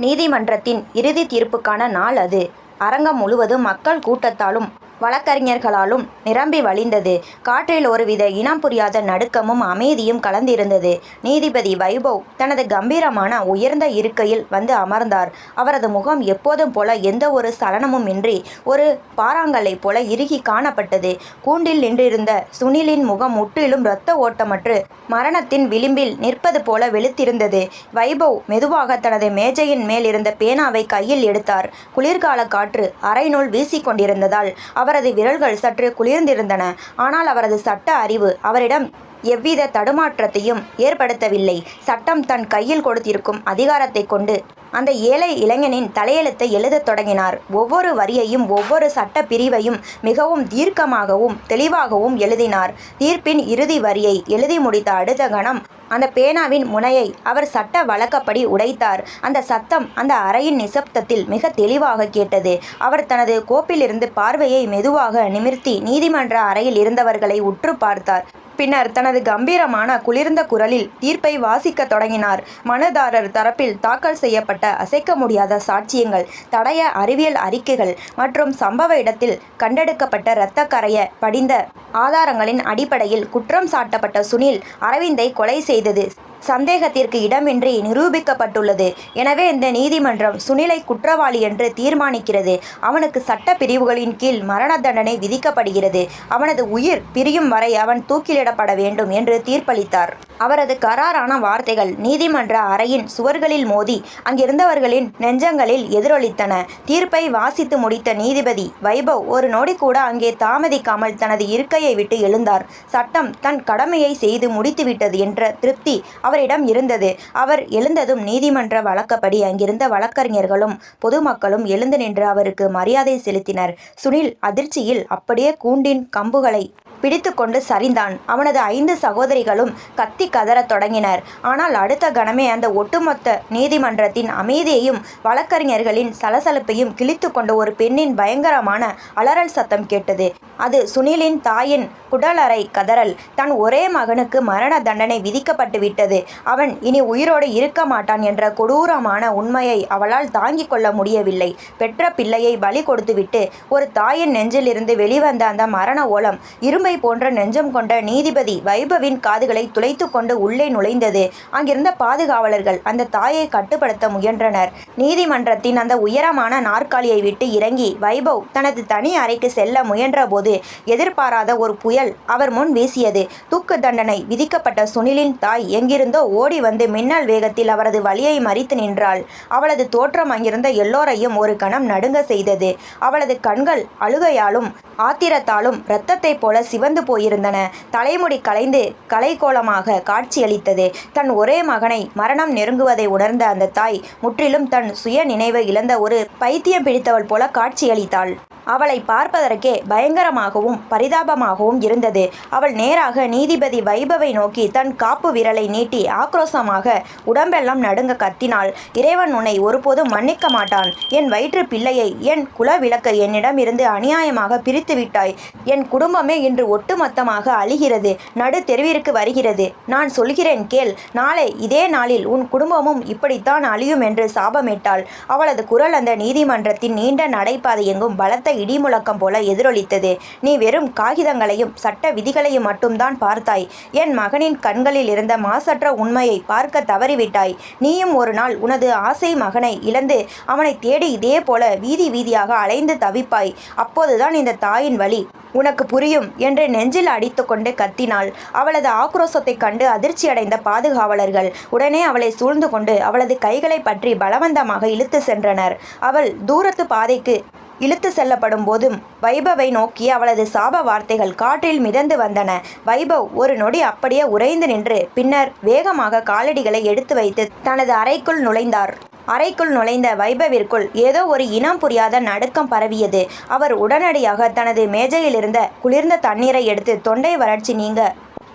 நீதிமன்றத்தின் இறுதி தீர்ப்புக்கான நாள் அது. அரங்கம் முழுவதும் மக்கள் கூட்டத்தாலும் வழக்கறிஞர்களாலும் நிரம்பி வழிந்தது. காற்றில் ஒருவித இனம் புரியாத நடுக்கமும் அமைதியும் கலந்திருந்தது. நீதிபதி வைபவ் தனது கம்பீரமான உயர்ந்த இருக்கையில் வந்து அமர்ந்தார். அவரது முகம் எப்போதும் போல எந்த ஒரு சலனமும் இன்றி ஒரு பாறாங்கல்லை போல இறுகி காணப்பட்டது. கூண்டில் நின்றிருந்த சுனிலின் முகம் முற்றிலும் இரத்த ஓட்டமற்று மரணத்தின் விளிம்பில் நிற்பது போல வெளுத்திருந்தது. வைபவ் மெதுவாக தனது மேஜையின் மேல் இருந்த பேனாவை கையில் எடுத்தார். குளிர்கால காற்று அரைநூல் வீசிக்கொண்டிருந்ததால் அவரது விரல்கள் சற்று குளிர்ந்திருந்தன. ஆனால் அவரது சட்ட அறிவு அவரிடம் எவ்வித தடுமாற்றத்தையும் ஏற்படுத்தவில்லை. சட்டம் தன் கையில் கொடுத்திருக்கும் அதிகாரத்தை கொண்டு அந்த ஏழை இளைஞனின் தலையெழுத்தை எழுதத் தொடங்கினார். ஒவ்வொரு வரியையும் ஒவ்வொரு சட்ட பிரிவையும் மிகவும் தீர்க்கமாகவும் தெளிவாகவும் எழுதினார். தீர்ப்பின் இறுதி வரியை எழுதி முடித்த அடுத்த கணம் அந்த பேனாவின் முனையை அவர் சட்ட வழக்கப்படி உடைத்தார். அந்த சத்தம் அந்த அறையின் நிசப்தத்தில் மிக தெளிவாக கேட்டது. அவர் தனது கோப்பிலிருந்து பார்வையை மெதுவாக நிமிர்த்தி நீதிமன்ற அறையில் இருந்தவர்களை உற்று பார்த்தார். பின்னர் தனது கம்பீரமான குளிர்ந்த குரலில் தீர்ப்பை வாசிக்க தொடங்கினார். மனுதாரர் தரப்பில் தாக்கல் செய்யப்பட்ட அசைக்க முடியாத சாட்சியங்கள், தடய அறிவியல் அறிக்கைகள் மற்றும் சம்பவ இடத்தில் கண்டெடுக்கப்பட்ட இரத்த கரைய படிந்த ஆதாரங்களின் அடிப்படையில் குற்றம் சாட்டப்பட்ட சுனில் அரவிந்தை கொலை செய்தது சந்தேகத்திற்கு இடமின்றி நிரூபிக்கப்பட்டுள்ளது. எனவே இந்த நீதிமன்றம் சுனிலை குற்றவாளி என்று தீர்மானிக்கிறது. அவனுக்கு சட்ட பிரிவுகளின் கீழ் மரண தண்டனை விதிக்கப்படுகிறது. அவனது உயிர் பிரியும் வரை அவன் தூக்கிலிடப்பட வேண்டும் என்று தீர்ப்பளித்தார். அவரது கராரான வார்த்தைகள் நீதிமன்ற அறையின் சுவர்களில் மோதி அங்கிருந்தவர்களின் நெஞ்சங்களில் எதிரொலித்தன. தீர்ப்பை வாசித்து முடித்த நீதிபதி வைபவ் ஒரு நொடி கூட அங்கே தாமதிக்காமல் தனது இருக்கையை விட்டு எழுந்தார். சட்டம் தன் கடமையை செய்து முடித்துவிட்டது என்ற திருப்தி அவரிடம் இருந்தது. அவர் எழுந்ததும் நீதிமன்ற வழக்கப்படி அங்கிருந்த வழக்கறிஞர்களும் பொதுமக்களும் எழுந்து நின்று அவருக்கு மரியாதை செலுத்தினர். சுனில் அதிர்ச்சியில் அப்படியே கூண்டின் கம்புகளை பிடித்து கொண்டு சரிந்தான். அவனது 5 சகோதரிகளும் கத்தி கதறத் தொடங்கினர். ஆனால் அடுத்த கணமே அந்த ஒட்டுமொத்த நீதிமன்றத்தின் அமைதியையும் வழக்கறிஞர்களின் சலசலப்பையும் கிழித்து கொண்ட ஒரு பெண்ணின் பயங்கரமான அலறல் சத்தம் கேட்டது. அது சுனிலின் தாயின் குடலறை கதறல். தன் ஒரே மகனுக்கு மரண தண்டனை விதிக்கப்பட்டு விட்டது. அவன் இனி உயிரோடு இருக்க மாட்டான் என்ற கொடூரமான உண்மையை அவளால் தாங்கிக் கொள்ள முடியவில்லை. பெற்ற பிள்ளையை பலி கொடுத்துவிட்டு ஒரு தாயின் நெஞ்சிலிருந்து வெளிவந்த அந்த மரண ஓலம் இரும்பை போன்ற நெஞ்சம் கொண்ட நீதிபதி வைபவின் காதுகளை துளைத்து கொண்டு உள்ளே நுழைந்தது. அங்கிருந்த பாதுகாவலர்கள் அந்த தாயை கட்டுப்படுத்த முயன்றனர். நீதிமன்றத்தின் அந்த உயரமான நாற்காலியை விட்டு இறங்கி வைபவ் தனது தனி அறைக்கு செல்ல முயன்றபோது எதிர்பாராத ஒரு புயல் அவர் முன் வீசியது. தூக்கு தண்டனை விதிக்கப்பட்ட சுனிலின் தாய் எங்கிருந்தோ ஓடி வந்து மின்னல் வேகத்தில் அவரது வலியை மறித்து நின்றாள். அவளது தோற்றம் அங்கிருந்த எல்லோரையும் ஒரு கணம் நடுங்க செய்தது. அவளது கண்கள் அழுகையாலும் ஆத்திரத்தாலும் இரத்தத்தைப் போல சிவந்து போயிருந்தன. தலைமுடி கலைந்து கலைக்கோலமாக காட்சியளித்தது. தன் ஒரே மகனை மரணம் நெருங்குவதை உணர்ந்த அந்த தாய் முற்றிலும் தன் சுய நினைவை இழந்த ஒரு பைத்தியம் பிடித்தவள் போல காட்சியளித்தாள். அவளை பார்ப்பதற்கே பயங்கரமாகவும் பரிதாபமாகவும் இருந்தது. அவள் நேராக நீதிபதி வைபவை நோக்கி தன் காப்பு விரலை நீட்டி ஆக்ரோஷமாக உடம்பெல்லாம் நடுங்க கத்தினாள். இறைவன் உன்னை ஒருபோதும் மன்னிக்க மாட்டான். என் வயிற்று பிள்ளையை, என் குலவிளக்கை என்னிடம் இருந்து அநியாயமாக பிரித்து விட்டாய். என் குடும்பமே இன்று ஒட்டுமொத்தமாக அழிகிறது, நடு தெருவிற்கு வருகிறது. நான் சொல்கிறேன் கேள். நாளை இதே நாளில் உன் குடும்பமும் இப்படித்தான் அழியும் என்று சாபமிட்டாள். அவளது குரல் அந்த நீதிமன்றத்தின் நீண்ட நடைபாதை எங்கும் பலத்த இடிமுழக்கம் போல எதிரொலித்தது. நீ வெறும் காகிதங்களையும் சட்ட விதிகளையும் மட்டும்தான் பார்த்தாய். என் மகனின் கண்களில் இருந்த மாசற்ற உண்மையை பார்க்க தவறிவிட்டாய். நீயும் ஒரு நாள் உனது ஆசை மகனை இழந்து அவனை தேடி இதே போல வீதி வீதியாக அலைந்து தவிப்பாய். அப்போதுதான் இந்த தாயின் வலி உனக்கு புரியும் என்று நெஞ்சில் அடித்து கொண்டு கத்தினாள். அவளது ஆக்ரோஷத்தை கண்டு அதிர்ச்சியடைந்த பாதுகாவலர்கள் உடனே அவளை சூழ்ந்து கொண்டு அவளது கைகளை பற்றி பலவந்தமாக இழுத்து சென்றனர். அவள் தூரத்து பாதைக்கு இழுத்து செல்லப்படும் போதும் வைபவை நோக்கி அவளது சாப வார்த்தைகள் காற்றில் மிதந்து வந்தன. வைபவ் ஒரு நொடி அப்படியே உறைந்து நின்று பின்னர் வேகமாக காலடிகளை எடுத்து வைத்து தனது அறைக்குள் நுழைந்தார். அறைக்குள் நுழைந்த வைபவிற்குள் ஏதோ ஒரு இனம் புரியாத நடுக்கம் பரவியது. அவர் உடனடியாக தனது மேஜையிலிருந்த குளிர்ந்த தண்ணீரை எடுத்து தொண்டை வறட்சி நீங்க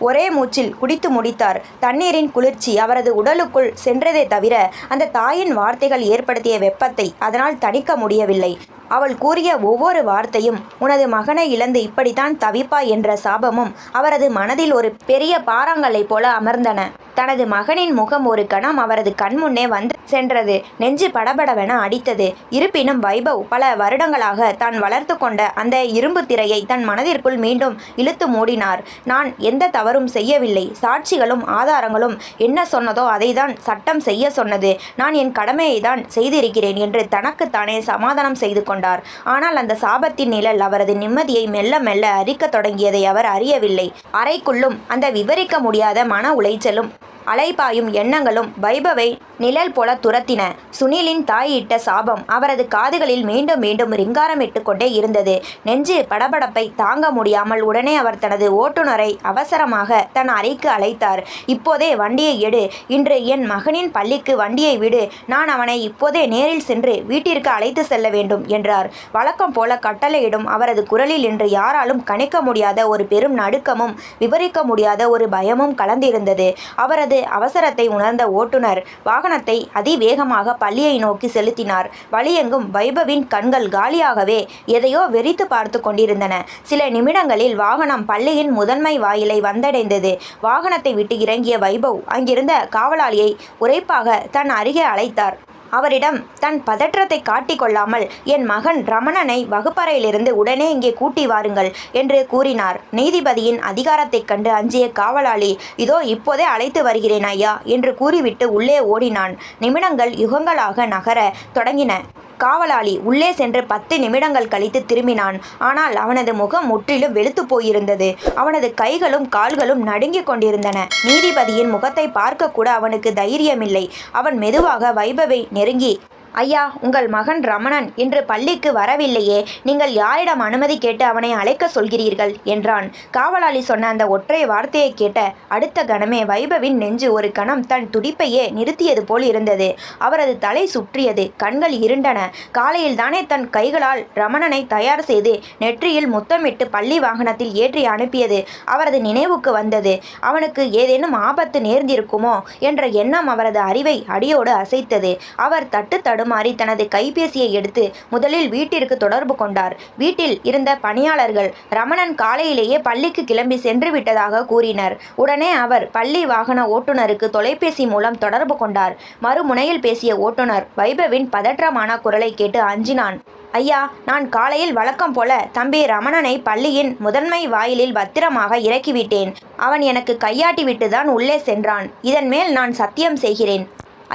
ஒரே மூச்சில் குடித்து முடித்தார். தண்ணீரின் குளிர்ச்சி அவரது உடலுக்குள் சென்றதே தவிர அந்த தாயின் வார்த்தைகள் ஏற்படுத்திய வெப்பத்தை அதனால் தணிக்க முடியவில்லை. அவள் கூறிய ஒவ்வொரு வார்த்தையும் உனது மகனை இழந்து இப்படித்தான் தவிப்பாய் என்ற சாபமும் அவரது மனதில் ஒரு பெரிய பாறாங்கல்லை போல அமர்ந்தன. தனது மகனின் முகம் ஒரு கணம் அவரது கண்முன்னே வந்து சென்றது. நெஞ்சு படபடவென அடித்தது. இருப்பினும் வைபவ் பல வருடங்களாக தான் வளர்த்து கொண்ட அந்த இரும்பு திரையை தன் மனதிற்குள் மீண்டும் இழுத்து மூடினார். நான் எந்த தவறும் செய்யவில்லை. சாட்சிகளும் ஆதாரங்களும் என்ன சொன்னதோ அதை தான் சட்டம் செய்ய சொன்னது. நான் என் கடமையை தான் செய்திருக்கிறேன் என்று தனக்குத்தானே சமாதானம் செய்து கொண்டார். ஆனால் அந்த சாபத்தின் நிழல் அவரது நிம்மதியை மெல்ல மெல்ல அரிக்கத் தொடங்கியதை அவர் அறியவில்லை. அறைக்குள்ளும் அந்த விவரிக்க முடியாத மன உளைச்சலும் அலைபாயும் எண்ணங்களும் வைபவை நிழல் போல துரத்தின. சுனிலின் தாயிட்ட சாபம் அவரது காதுகளில் மீண்டும் மீண்டும் ரிங்காரமிட்டு கொண்டே இருந்தது. நெஞ்சு படபடப்பை தாங்க முடியாமல் உடனே அவர் தனது ஓட்டுநரை அவசரமாக தன் அறைக்கு அழைத்தார். இப்போதே வண்டியை எடு. இன்று என் மகனின் பள்ளிக்கு வண்டியை விடு. நான் அவனை இப்போதே நேரில் சென்று வீட்டிற்கு அழைத்து செல்ல வேண்டும் என்றார். வழக்கம் போல கட்டளையிடும் அவரது குரலில் இன்று யாராலும் கணிக்க முடியாத ஒரு பெரும் நடுக்கமும் விவரிக்க முடியாத ஒரு பயமும் கலந்திருந்தது. அவரது அவசரத்தை உணர்ந்த ஓட்டுநர் வாகனத்தை அதிவேகமாக பள்ளியை நோக்கி செலுத்தினார். வழியெங்கும் வைபவின் கண்கள் காலியாகவே எதையோ வெறித்து பார்த்து கொண்டிருந்தன. சில நிமிடங்களில் வாகனம் பள்ளியின் முதன்மை வாயிலை வந்தடைந்தது. வாகனத்தை விட்டு இறங்கிய வைபவ் அங்கிருந்த காவலாளியை உரைப்பாக தன் அருகே அழைத்தார். அவரிடம் தன் பதற்றத்தை காட்டிக்கொள்ளாமல் என் மகன் ரமணனை வகுப்பறையிலிருந்து உடனே இங்கே கூட்டி வாருங்கள் என்று கூறினார். நீதிபதியின் அதிகாரத்தைக் கண்டு அஞ்சிய காவலாளி இதோ இப்போதே அழைத்து வருகிறேன் ஐயா என்று கூறிவிட்டு உள்ளே ஓடினான். நிமிடங்கள் யுகங்களாக நகர தொடங்கின. காவலாளி உள்ளே சென்று 10 நிமிடங்கள் கழித்து திரும்பினான். ஆனால் அவனது முகம் முற்றிலும் வெளுத்து போயிருந்தது. அவனது கைகளும் கால்களும் நடுங்கிக் கொண்டிருந்தன. நீதிபதியின் முகத்தை பார்க்க கூட அவனுக்கு தைரியமில்லை. அவன் மெதுவாக வைபவை நெருங்கி ஐயா, உங்கள் மகன் ரமணன் இன்று பள்ளிக்கு வரவில்லையே, நீங்கள் யாரிடம் அனுமதி கேட்டு அவனை அழைக்க சொல்கிறீர்கள் என்றான். காவலாளி சொன்ன அந்த ஒற்றை வார்த்தையை கேட்ட அடுத்த கணமே வைபவின் நெஞ்சு ஒரு கணம் தன் துடிப்பையே நிறுத்தியது போல் இருந்தது. அவரது தலை சுற்றியது, கண்கள் இருண்டன. காலையில் தானே தன் கைகளால் ரமணனை தயார் செய்து நெற்றியில் முத்தமிட்டு பள்ளி வாகனத்தில் ஏற்றி அனுப்பியது அவரது நினைவுக்கு வந்தது. அவனுக்கு ஏதேனும் ஆபத்து நேர்ந்திருக்குமோ என்ற எண்ணம் அவரது அறிவை அடியோடு அசைத்தது. அவர் தடுமாறி தனது கைபேசியை எடுத்து முதலில் வீட்டிற்கு தொடர்பு கொண்டார். வீட்டில் இருந்த பணியாளர்கள் ரமணன் காலையிலேயே பள்ளிக்கு கிளம்பி சென்று விட்டதாக கூறினர். உடனே அவர் பள்ளி வாகன ஓட்டுநருக்கு தொலைபேசி மூலம் தொடர்பு கொண்டார். மறுமுனையில் பேசிய ஓட்டுநர் வைபவின் பதற்றமான குரலை கேட்டு அஞ்சினான். ஐயா, நான் காலையில் வழக்கம் போல தம்பி ரமணனை பள்ளியின் முதன்மை வாயிலில் பத்திரமாக இறக்கிவிட்டேன். அவன் எனக்கு கையாட்டி விட்டுதான் உள்ளே சென்றான். இதன் மேல் நான் சத்தியம் செய்கிறேன்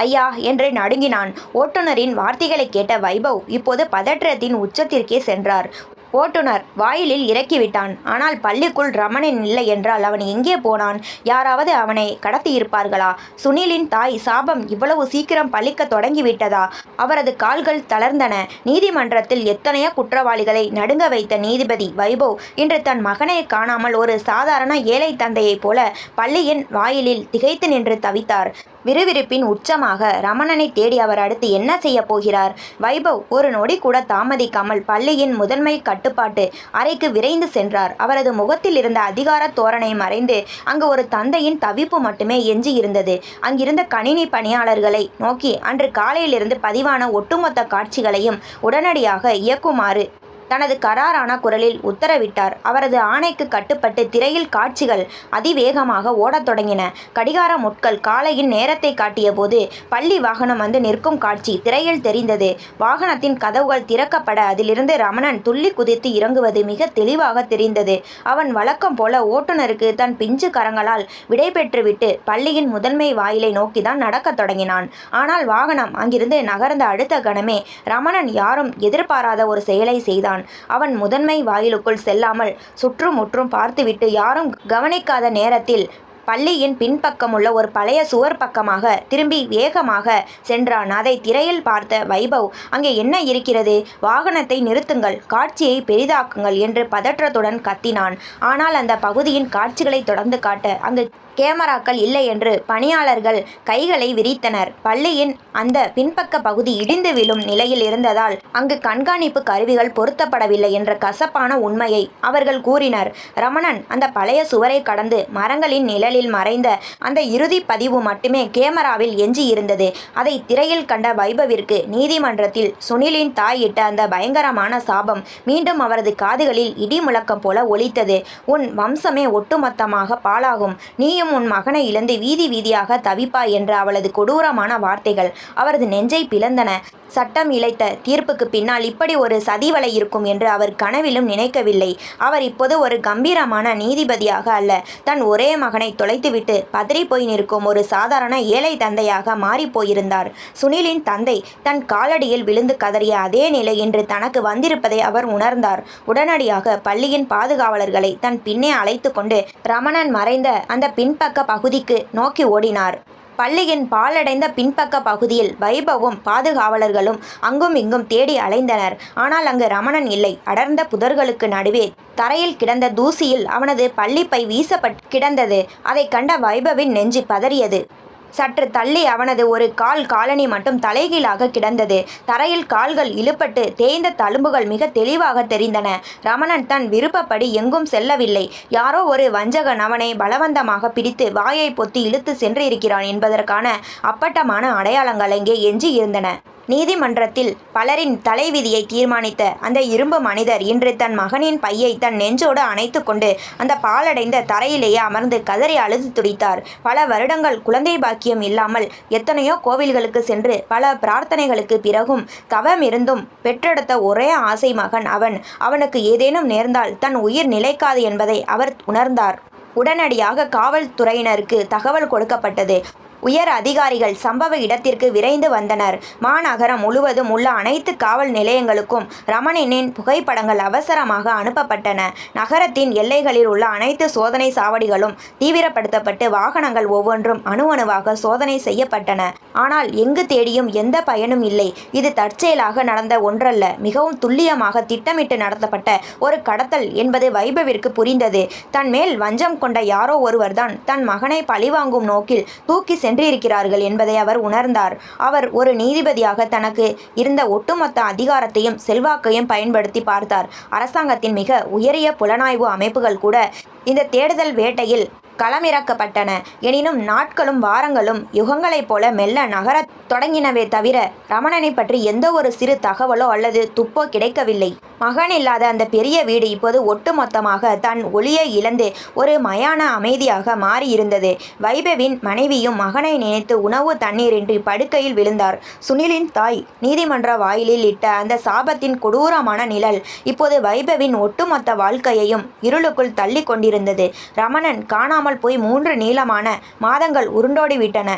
ஐயா என்று நடுங்கினான். ஓட்டுநரின் வார்த்தைகளை கேட்ட வைபவ் இப்போது பதற்றத்தின் உச்சத்திற்கே சென்றார். ஓட்டுநர் வாயிலில் இறக்கிவிட்டான். ஆனால் பள்ளிக்குள் ரமணன் இல்லை என்றால் அவன் எங்கே போனான்? யாராவது அவனை கடத்தியிருப்பார்களா? சுனிலின் தாய் சாபம் இவ்வளவு சீக்கிரம் பலிக்க தொடங்கிவிட்டதா? அவரது கால்கள் தளர்ந்தன. நீதிமன்றத்தில் எத்தனையோ குற்றவாளிகளை நடுங்க வைத்த நீதிபதி வைபவ் இன்று தன் மகனை காணாமல் ஒரு சாதாரண ஏழை தந்தையைப் போல பள்ளியின் வாயிலில் திகைத்து நின்று தவித்தார். விறுவிறுப்பின் உச்சமாக ரமணனை தேடி அவர் அடுத்து என்ன செய்ய போகிறார்? வைபவ் ஒரு நொடி கூட தாமதிக்காமல் பள்ளியின் முதன்மை கட்டுப்பாட்டு அறைக்கு விரைந்து சென்றார். அவரது முகத்தில் இருந்த அதிகார தோரணை மறைந்து அங்கு ஒரு தந்தையின் தவிப்பு மட்டுமே எஞ்சி இருந்தது. அங்கிருந்த கணினி பணியாளர்களை நோக்கி அன்று காலையிலிருந்து பதிவான ஒட்டுமொத்த காட்சிகளையும் உடனடியாக இயக்குமாறு தனது கராரான குரலில் உத்தரவிட்டார். அவரது ஆணைக்கு கட்டுப்பட்டு திரையில் காட்சிகள் அதிவேகமாக ஓடத் தொடங்கின. கடிகார முட்கள் காலையின் நேரத்தை காட்டிய போது பள்ளி வாகனம் வந்து நிற்கும் காட்சி திரையில் தெரிந்தது. வாகனத்தின் கதவுகள் திறக்கப்பட அதிலிருந்து ரமணன் துள்ளி குதித்து இறங்குவது மிக தெளிவாக தெரிந்தது. அவன் வழக்கம் போல ஓட்டுநருக்கு தன் பிஞ்சு கரங்களால் விடை பெற்றுவிட்டு பள்ளியின் முதன்மை வாயிலை நோக்கிதான் நடக்கத் தொடங்கினான். ஆனால் வாகனம் அங்கிருந்து நகர்ந்த அடுத்த கணமே ரமணன் யாரும் எதிர்பாராத ஒரு செயலை செய்தான். அவன் முதன்மை வாயிலுக்குள் செல்லாமல் சுற்றுமுற்றும் பார்த்துவிட்டு யாரும் கவனிக்காத நேரத்தில் பள்ளியின் பின்பக்கமுள்ள ஒரு பழைய சுவர் பக்கமாக திரும்பி வேகமாக சென்றான். அதை திரையில் பார்த்த வைபவ், அங்கே என்ன இருக்கிறது? வாகனத்தை நிறுத்துங்கள், காட்சியை பெரிதாக்குங்கள் என்று பதற்றத்துடன் கத்தினான். ஆனால் அந்த பகுதியின் காட்சிகளை தொடர்ந்து காட்ட அங்கு கேமராக்கள் இல்லை என்று பணியாளர்கள் கைகளை விரித்தனர். பள்ளியின் அந்த பின்பக்க பகுதி இடிந்து விழும் நிலையில் இருந்ததால் அங்கு கண்காணிப்பு கருவிகள் பொருத்தப்படவில்லை என்ற கசப்பான உண்மையை அவர்கள் கூறினர். ரமணன் அந்த பழைய சுவரை கடந்து மரங்களின் நிழலில் மறைந்த அந்த இறுதி பதிவு மட்டுமே கேமராவில் எஞ்சி இருந்தது. அதை திரையில் கண்ட வைபவிற்கு நீதிமன்றத்தில் சுனிலின் தாய் இட்ட அந்த பயங்கரமான சாபம் மீண்டும் அவரது காதுகளில் இடி முழக்கம் போல ஒலித்தது. உன் வம்சமே ஒட்டுமொத்தமாக பாழாகும். நீயும் உன் மகனை இழந்து வீதி வீதியாக தவிப்பாய் என்ற அவளது கொடூரமான வார்த்தைகள் அவரது நெஞ்சை பிளந்தன. சட்டம் இழைத்த தீர்ப்புக்கு பின்னால் இப்படி ஒரு சதிவலை இருக்கும் என்று அவர் கனவிலும் நினைக்கவில்லை. அவர் இப்போது ஒரு கம்பீரமான நீதிபதியாக அல்ல, தன் ஒரே மகனை தொலைத்துவிட்டு பதறி போய் நிற்கும் ஒரு சாதாரண ஏழை தந்தையாக மாறிப்போயிருந்தார். சுனிலின் தந்தை தன் காலடியில் விழுந்து கதறிய அதே நிலை இன்று தனக்கு வந்திருப்பதை அவர் உணர்ந்தார். உடனடியாக பள்ளியின் பாதுகாவலர்களை தன் பின்னே அழைத்து கொண்டு ரமணன் மறைந்த அந்த பின்பக்க பகுதிக்கு நோக்கி ஓடினார். பள்ளியின் பாழடைந்த பின்பக்க பகுதியில் வைபவும் பாதுகாவலர்களும் அங்கும் இங்கும் தேடி அலைந்தனர். ஆனால் அங்கு ரமணன் இல்லை. அடர்ந்த புதர்களுக்கு நடுவே தரையில் கிடந்த தூசியில் அவனது பள்ளிப்பை வீசப்பட்டு கிடந்தது. அதை கண்ட வைபவின் நெஞ்சு பதறியது. சற்று தள்ளி அவனது ஒரு காலணி மட்டும் தலைகீழாக கிடந்தது. தரையில் கால்கள் இழுப்பட்டு தேய்ந்த தழும்புகள் மிக தெளிவாக தெரிந்தன. ரமணன் தன் விருப்பப்படி எங்கும் செல்லவில்லை. யாரோ ஒரு வஞ்சகன் அவனை பலவந்தமாக பிடித்து வாயை பொத்தி இழுத்து சென்றிருக்கிறான் என்பதற்கான அப்பட்டமான அடையாளங்கள் அங்கே எஞ்சி இருந்தன. நீதிமன்றத்தில் பலரின் தலைவிதியை தீர்மானித்த அந்த இரும்பு மனிதர் இன்று தன் மகனின் பையை தன் நெஞ்சோடு அணைத்து கொண்டு அந்த பாலடைந்த தரையிலேயே அமர்ந்து கதறி அழுது துடித்தார். பல வருடங்கள் குழந்தை பாக்கியம் இல்லாமல் எத்தனையோ கோவில்களுக்கு சென்று பல பிரார்த்தனைகளுக்கு பிறகும் தவம் இருந்தும் பெற்றெடுத்த ஒரே ஆசை மகன் அவன். அவனுக்கு ஏதேனும் நேர்ந்தால் தன் உயிர் நிலைக்காது என்பதை அவர் உணர்ந்தார். உடனடியாக காவல்துறையினருக்கு தகவல் கொடுக்கப்பட்டது. உயர் அதிகாரிகள் சம்பவ இடத்திற்கு விரைந்து வந்தனர். மாநகரம் முழுவதும் உள்ள அனைத்து காவல் நிலையங்களுக்கும் ரமணனின் புகைப்படங்கள் அவசரமாக அனுப்பப்பட்டன. நகரத்தின் எல்லைகளில் உள்ள அனைத்து சோதனை சாவடிகளும் தீவிரப்படுத்தப்பட்டு வாகனங்கள் ஒவ்வொன்றும் அணுவணுவாக சோதனை செய்யப்பட்டன. ஆனால் எங்கு தேடியும் எந்த பயனும் இல்லை. இது தற்செயலாக நடந்த ஒன்றல்ல, மிகவும் துல்லியமாக திட்டமிட்டு நடத்தப்பட்ட ஒரு கடத்தல் என்பது வைபவிற்கு புரிந்தது. தன் மேல் வஞ்சம் கொண்ட யாரோ ஒருவர்தான் தன் மகனை பழிவாங்கும் நோக்கில் தூக்கி சென்றிருக்கிறார்கள் என்பதை அவர் உணர்ந்தார். அவர் ஒரு நீதிபதியாக தனக்கு இருந்த ஒட்டுமொத்த அதிகாரத்தையும் செல்வாக்கையும் பயன்படுத்தி பார்த்தார். அரசாங்கத்தின் மிக உயரிய புலனாய்வு அமைப்புகள் கூட இந்த தேடுதல் வேட்டையில் களமிறக்கப்பட்டன. எனினும் நாட்களும் வாரங்களும் யுகங்களைப் போல மெல்ல நகரத் தொடங்கினவே தவிர ரமணனை பற்றி எந்த ஒரு சிறு தகவலோ அல்லது துப்போ கிடைக்கவில்லை. மகன் இல்லாத அந்த பெரிய வீடு இப்போது ஒட்டுமொத்தமாக தன் ஒளியை இழந்து ஒரு மயான அமைதியாக மாறியிருந்தது. வைபவின் மனைவியும் மகனை நினைத்து உணவு தண்ணீரின்றி படுக்கையில் விழுந்தார். சுனிலின் தாய் நீதிமன்ற வாயிலில் இட்ட அந்த சாபத்தின் கொடூரமான நிழல் இப்போது வைபவின் ஒட்டுமொத்த வாழ்க்கையையும் இருளுக்குள் தள்ளி கொண்டிருந்தது. ரமணன் காணாமல் போய் 3 நீளமான மாதங்கள் உருண்டோடிவிட்டன.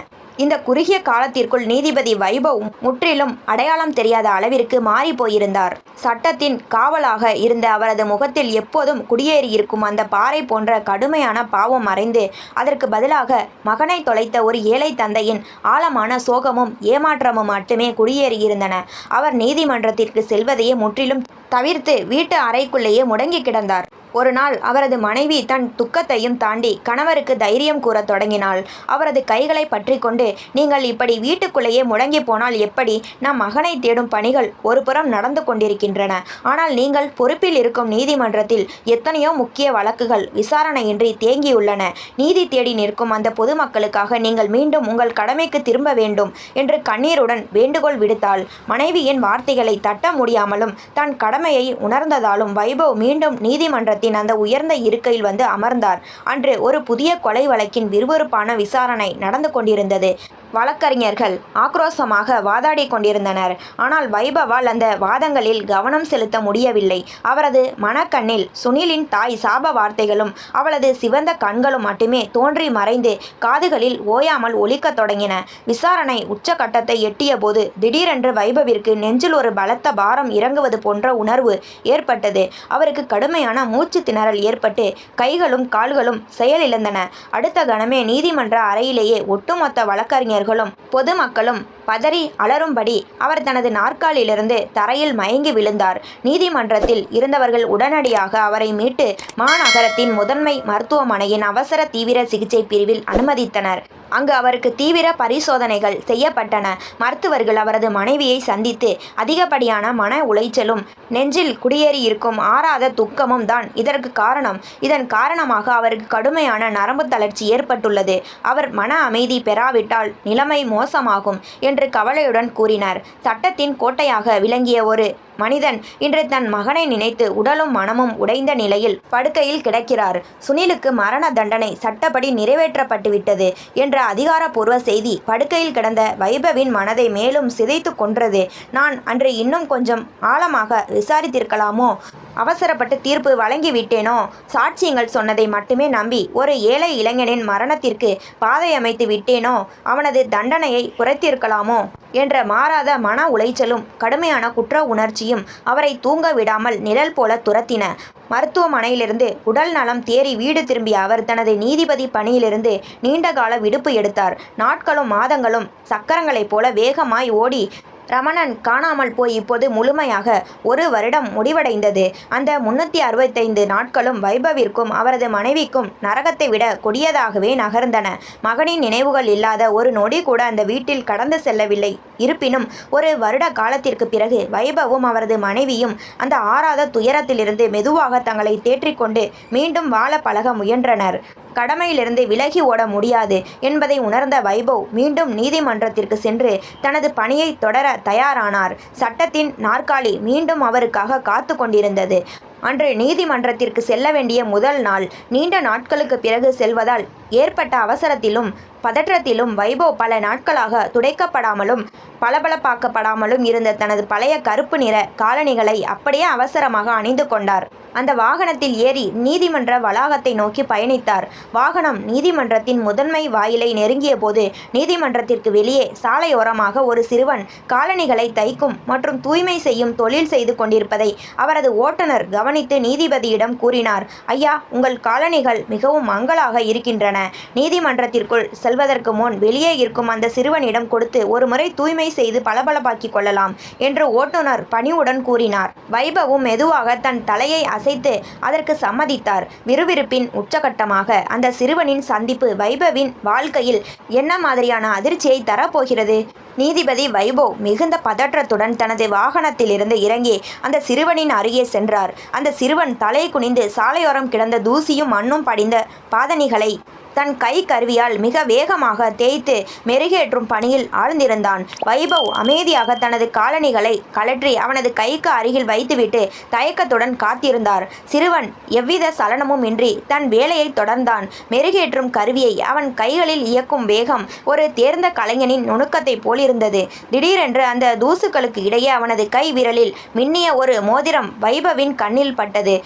இந்த குறுகிய காலத்திற்குள் நீதிபதி வைபவ் முற்றிலும் அடையாளம் தெரியாத அளவிற்கு மாறி போயிருந்தார். சட்டத்தின் காவலாக இருந்த அவரது முகத்தில் எப்போதும் குடியேறியிருக்கும் அந்த பாறை போன்ற கடுமையான பாவம் மறைந்து அதற்கு பதிலாக மகனை தொலைத்த ஒரு ஏழை தந்தையின் ஆழமான சோகமும் ஏமாற்றமும் மட்டுமே குடியேறியிருந்தன. அவர் நீதிமன்றத்திற்கு செல்வதையே முற்றிலும் தவிர்த்து வீட்டு அறைக்குள்ளேயே முடங்கி கிடந்தார். ஒரு நாள் அவரது மனைவி தன் துக்கத்தையும் தாண்டி கணவருக்கு தைரியம் கூறத் தொடங்கினாள். அவரது கைகளை பற்றி கொண்டு, நீங்கள் இப்படி வீட்டுக்குள்ளேயே முடங்கி போனால் எப்படி? நம் மகனை தேடும் பணிகள் ஒரு புறம் நடந்து கொண்டிருக்கின்றன. ஆனால் நீங்கள் பொறுப்பில் இருக்கும் நீதிமன்றத்தில் எத்தனையோ முக்கிய வழக்குகள் விசாரணையின்றி தேங்கியுள்ளன. நீதி தேடி நிற்கும் அந்த பொதுமக்களுக்காக நீங்கள் மீண்டும் உங்கள் கடமைக்கு திரும்ப வேண்டும் என்று கண்ணீருடன் வேண்டுகோள் விடுத்தாள். மனைவியின் வார்த்தைகளை தட்ட முடியாமலும் தன் கடமையை உணர்ந்ததாலும் வைபவ் மீண்டும் நீதிமன்றத்தில் அந்த உயர்ந்த இருக்கையில் வந்து அமர்ந்தார். அன்று ஒரு புதிய கொலை வழக்கின் விறுவிறுப்பான விசாரணை நடந்து கொண்டிருந்தது. வழக்கறிஞர்கள் ஆக்ரோஷமாக வாதாடி கொண்டிருந்தனர். ஆனால் வைபவால் அந்த வாதங்களில் கவனம் செலுத்த முடியவில்லை. அவரது மனக்கண்ணில் சுனிலின் தாய் சாப வார்த்தைகளும் அவளது சிவந்த கண்களும் மட்டுமே தோன்றி மறைந்து காதுகளில் ஓயாமல் ஒலிக்கத் தொடங்கின. விசாரணை உச்சகட்டத்தை எட்டிய போது திடீரென்று வைபவிற்கு நெஞ்சில் ஒரு பலத்த பாரம் இறங்குவது போன்ற உணர்வு ஏற்பட்டது. அவருக்கு கடுமையான மூச்சு திணறல் ஏற்பட்டு கைகளும் கால்களும் செயலிழந்தன. அடுத்த கணமே நீதிமன்ற அறையிலேயே ஒட்டுமொத்த வழக்கறிஞர்களும் பொதுமக்களும் பதறி அலறும்படி அவர் தனது நாற்காலிலிருந்து தரையில் மயங்கி விழுந்தார். நீதிமன்றத்தில் இருந்தவர்கள் உடனடியாக அவரை மீட்டு மாநகரத்தின் முதன்மை மருத்துவமனையின் அவசர தீவிர சிகிச்சை பிரிவில் அனுமதித்தனர். அங்கு அவருக்கு தீவிர பரிசோதனைகள் செய்யப்பட்டன. மருத்துவர்கள் அவரது மனைவியை சந்தித்து அதிகப்படியான மன உளைச்சலும் நெஞ்சில் குடியேறியிருக்கும் ஆறாத துக்கமும் தான் இதற்கு காரணம். இதன் காரணமாக அவருக்கு கடுமையான நரம்பு தளர்ச்சி ஏற்பட்டுள்ளது. அவர் மன அமைதி பெறாவிட்டால் நிலைமை மோசமாகும் என்று கவலையுடன் கூறினார். சட்டத்தின் கோட்டையாக விளங்கிய ஒரு மனிதன் இன்று தன் மகனை நினைத்து உடலும் மனமும் உடைந்த நிலையில் படுக்கையில் கிடக்கிறார். சுனிலுக்கு மரண தண்டனை சட்டப்படி நிறைவேற்றப்பட்டுவிட்டது என்ற அதிகாரப்பூர்வ செய்தி படுக்கையில் கிடந்த வைபவின் மனதை மேலும் சிதைத்து கொன்றது. நான் அன்று இன்னும் கொஞ்சம் ஆழமாக விசாரித்திருக்கலாமோ? அவசரப்பட்டு தீர்ப்பு வழங்கிவிட்டேனோ? சாட்சியங்கள் சொன்னதை மட்டுமே நம்பி ஒரு ஏழை இளைஞனின் மரணத்திற்கு பாதை அமைத்து விட்டேனோ? அவனது தண்டனையை குறைத்திருக்கலாமோ என்ற மாறாத மன உளைச்சலும் கடுமையான குற்ற உணர்ச்சியும் அவரை தூங்க விடாமல் நிழல் போல துரத்தின. மருத்துவமனையிலிருந்து உடல் நலம் தேறி வீடு திரும்பிய அவர் தனது நீதிபதி பணியிலிருந்து நீண்டகால விடுப்பு எடுத்தார். நாட்களும் மாதங்களும் சக்கரங்களைப் போல வேகமாய் ஓடி ரமணன் காணாமல் போய் இப்போது முழுமையாக 1 வருடம் முடிவடைந்தது. அந்த 365 நாட்களும் வைபவிற்கும் அவரது மனைவிக்கும் நரகத்தை விட கொடியதாகவே நகர்ந்தன. மகனின் நினைவுகள் இல்லாத ஒரு நொடி கூட அந்த வீட்டில் கடந்து செல்லவில்லை. இருப்பினும் 1 வருட காலத்திற்கு பிறகு வைபவும் அவரது மனைவியும் அந்த ஆறாத துயரத்திலிருந்து மெதுவாக தங்களை தேற்றிக்கொண்டு மீண்டும் வாழ பழக முயன்றனர். கடமையிலிருந்து விலகி ஓட முடியாது என்பதை உணர்ந்த வைபவ் மீண்டும் நீதிமன்றத்திற்கு சென்று தனது பணியை தொடர தயாரானார். சட்டத்தின் நாற்காலி மீண்டும் அவருக்காக காத்து கொண்டிருந்தது. அன்று நீதிமன்றத்திற்கு செல்ல வேண்டிய முதல் நாள். நீண்ட நாட்களுக்கு பிறகு செல்வதால் ஏற்பட்ட அவசரத்திலும் பதற்றத்திலும் வைபவ் பல நாட்களாக துடைக்கப்படாமலும் பளபளப்பாக்கப்படாமலும் இருந்த தனது பழைய கருப்பு நிற காலணிகளை அப்படியே அவசரமாக அணிந்து கொண்டார். அந்த வாகனத்தில் ஏறி நீதிமன்ற வளாகத்தை நோக்கி பயணித்தார். வாகனம் நீதிமன்றத்தின் முதன்மை வாயிலை நெருங்கிய போது நீதிமன்றத்திற்கு வெளியே சாலையோரமாக ஒரு சிறுவன் காலணிகளை தைக்கும் மற்றும் தூய்மை செய்யும் தொழில் செய்து கொண்டிருப்பதை அவரது ஓட்டுநர் கவனித்து நீதிபதியிடம் கூறினார். ஐயா, உங்கள் காலணிகள் மிகவும் மங்கலாக இருக்கின்றன. நீதிமன்றத்திற்குள் செல்வதற்கு முன் வெளியே இருக்கும் அந்த சிறுவனிடம் கொடுத்து ஒரு முறை தூய்மை செய்து பளபளப்பாக்கிக் கொள்ளலாம் என்று ஓட்டுநர் பணிவுடன் கூறினார். வைபவும் மெதுவாக தன் தலையை அசைத்து அதற்கு சம்மதித்தார். விறுவிறுப்பின் உச்சகட்டமாக அந்த சிறுவனின் சந்திப்பு வைபவின் வாழ்க்கையில் என்ன மாதிரியான அதிர்ச்சியை தரப்போகிறது? நீதிபதி வைபவ் மிகுந்த பதற்றத்துடன் தனது வாகனத்திலிருந்து இறங்கி அந்த சிறுவனின் அருகே சென்றார். அந்த சிறுவன் தலை குனிந்து சாலையோரம் கிடந்த தூசியும் மண்ணும் படிந்த பாதணிகளை தன் கை கருவியால் மிக வேகமாக தேய்த்து மெருகேற்றும் பணியில் ஆழ்ந்திருந்தான். வைபவ் அமைதியாக தனது காலணிகளை கழற்றி அவனது கைக்கு அருகில் வைத்துவிட்டு தயக்கத்துடன் காத்திருந்தார். சிறுவன் எவ்வித சலனமும் இன்றி தன் வேலையை தொடர்ந்தான். மெருகேற்றும் கருவியை அவன் கைகளில் இயக்கும் வேகம் ஒரு தேர்ந்த கலைஞனின் நுணுக்கத்தை போலிருந்தது. திடீரென்று அந்த தூசுகளுக்கு இடையே அவனது கை விரலில் மின்னிய ஒரு மோதிரம் வைபவின் கண்ணில் பட்டது.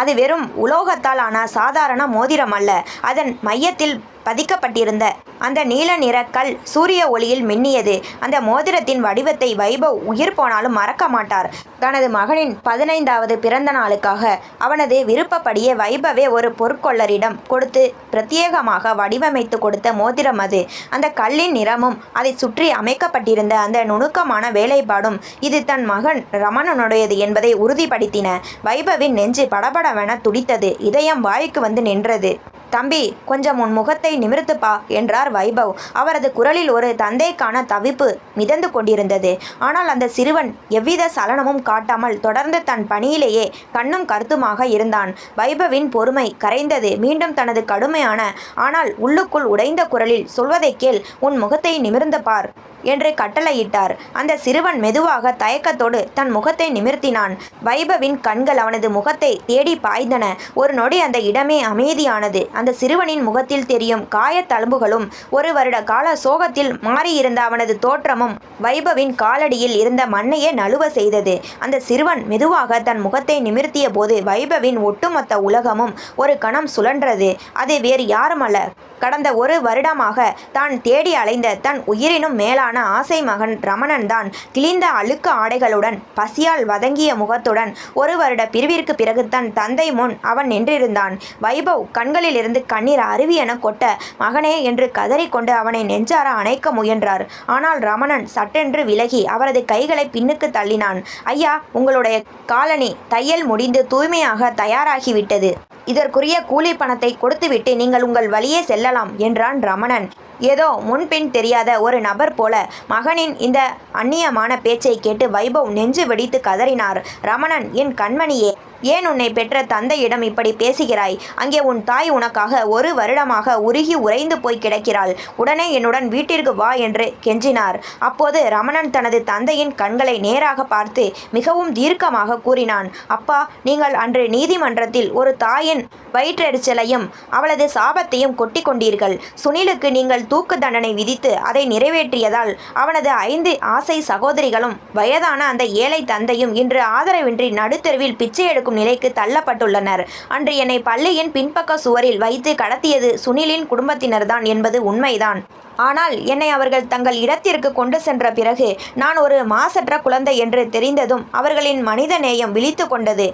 அது வெறும் உலோகத்தால் ஆன சாதாரண மோதிரம் அல்ல. அதன் மையத்தில் பதிக்கப்பட்டிருந்த அந்த நீல நிற கல் சூரிய ஒளியில் மின்னியது. அந்த மோதிரத்தின் வடிவத்தை வைபவ் உயிர் போனாலும் மறக்க மாட்டார். தனது மகனின் 15வது பிறந்த நாளுக்காக அவனது விருப்பப்படியே வைபவே ஒரு பொற்கொள்ளரிடம் கொடுத்து பிரத்யேகமாக வடிவமைத்து கொடுத்த மோதிரம் அது. அந்த கல்லின் நிறமும் அதை சுற்றி அமைக்கப்பட்டிருந்த அந்த நுணுக்கமான வேலைப்பாடும் இது தன் மகன் ரமணனுடையது என்பதை உறுதிப்படுத்தின. வைபவின் நெஞ்சு படபடவென துடித்தது. இதயம் வாய்க்கு வந்து நின்றது. தம்பி, கொஞ்சம் உன் முகத்தை நிமிர்த்துப்பா என்றார் வைபவ். அவரது குரலில் ஒரு தந்தைக்கான தவிப்பு மிதந்து கொண்டிருந்தது. ஆனால் அந்த சிறுவன் எவ்வித சலனமும் காட்டாமல் தொடர்ந்து தன் பணியிலேயே கண்ணும் கருத்துமாக இருந்தான். வைபவின் பொறுமை கரைந்தது. மீண்டும் தனது கடுமையான ஆனால் உள்ளுக்குள் உடைந்த குரலில், சொல்வதை கேள், உன் முகத்தை நிமிர்ந்து பார் என்று கட்டளையிட்டார். அந்த சிறுவன் மெதுவாக தயக்கத்தோடு தன் முகத்தை நிமிர்த்தினான். வைபவின் கண்கள் அவனது முகத்தை தேடி பாய்ந்தன. ஒரு நொடி அந்த இடமே அமைதியானது. அந்த சிறுவனின் முகத்தில் தெரியும் காயத்தழும்புகளும் ஒரு வருட கால சோகத்தில் மாறியிருந்த அவனது தோற்றமும் வைபவின் காலடியில் இருந்த மண்ணையே நழுவ செய்தது. அந்த சிறுவன் மெதுவாக தன் முகத்தை நிமிர்த்திய போது வைபவின் ஒட்டுமொத்த உலகமும் ஒரு கணம் சுழன்றது. அது வேறு யாருமல்ல, கடந்த ஒரு வருடமாக தான் தேடி அலைந்த தன் உயிரினும் மேலான ஆசை மகன் ரமணன் தான். கிழிந்த அழுக்கு ஆடைகளுடன் பசியால் வதங்கிய முகத்துடன் ஒரு வருட பிரிவிற்கு பிறகு தன் தந்தை முன் அவன் நின்றிருந்தான். வைபவ் கண்களிலிருந்து கண்ணீர் அருவியென கொட்ட, மகனே என்று கதறிக்கொண்டு அவனை நெஞ்சார அணைக்க முயன்றார். ஆனால் ரமணன் சட்டென்று விலகி அவரது கைகளை பின்னுக்கு தள்ளினான். ஐயா, உங்களுடைய காலணி தையல் முடிந்து தூய்மையாக தயாராகிவிட்டது. இதற்குரிய கூலி பணத்தை கொடுத்துவிட்டு நீங்கள் உங்கள் வழியே செல்லலாம் என்றான் ரமணன். ஏதோ முன்பின் தெரியாத ஒரு நபர் போல மகனின் இந்த அந்நியமான பேச்சை கேட்டு வைபவ் நெஞ்சு வெடித்து கதறினார். ரமணன், என் கண்மணியே, ஏன் உன்னை பெற்ற தந்தையிடம் இப்படி பேசுகிறாய்? அங்கே உன் தாய் உனக்காக ஒரு வருடமாக உருகி உறைந்து போய் கிடக்கிறாள். உடனே என்னுடன் வீட்டிற்கு வா என்று கெஞ்சினார். அப்போது ரமணன் தனது தந்தையின் கண்களை நேராக பார்த்து மிகவும் தீர்க்கமாக கூறினான். அப்பா, நீங்கள் அன்று நீதிமன்றத்தில் ஒரு தாயின் வயிற்றெரிச்சலையும் அவளது சாபத்தையும் கொட்டி கொண்டீர்கள். சுனிலுக்கு நீங்கள் தூக்கு தண்டனை விதித்து அதை நிறைவேற்றியதால் அவனது 5 ஆசை சகோதரிகளும் வயதான அந்த ஏழை தந்தையும் இன்று ஆதரவின்றி நடுத்தெருவில் பிச்சை எடுக்கும் நிலைக்கு தள்ளப்பட்டுள்ளனர். அன்று என்னை பள்ளியின் பின்பக்க சுவரில் வைத்து கடத்தியது சுனிலின் குடும்பத்தினர்தான் என்பது உண்மைதான். ஆனால் என்னை அவர்கள் தங்கள் இடத்திற்கு கொண்டு சென்ற பிறகு நான் ஒரு மாசற்ற குழந்தை என்று தெரிந்ததும் அவர்களின் மனித நேயம் விழித்து கொண்டது.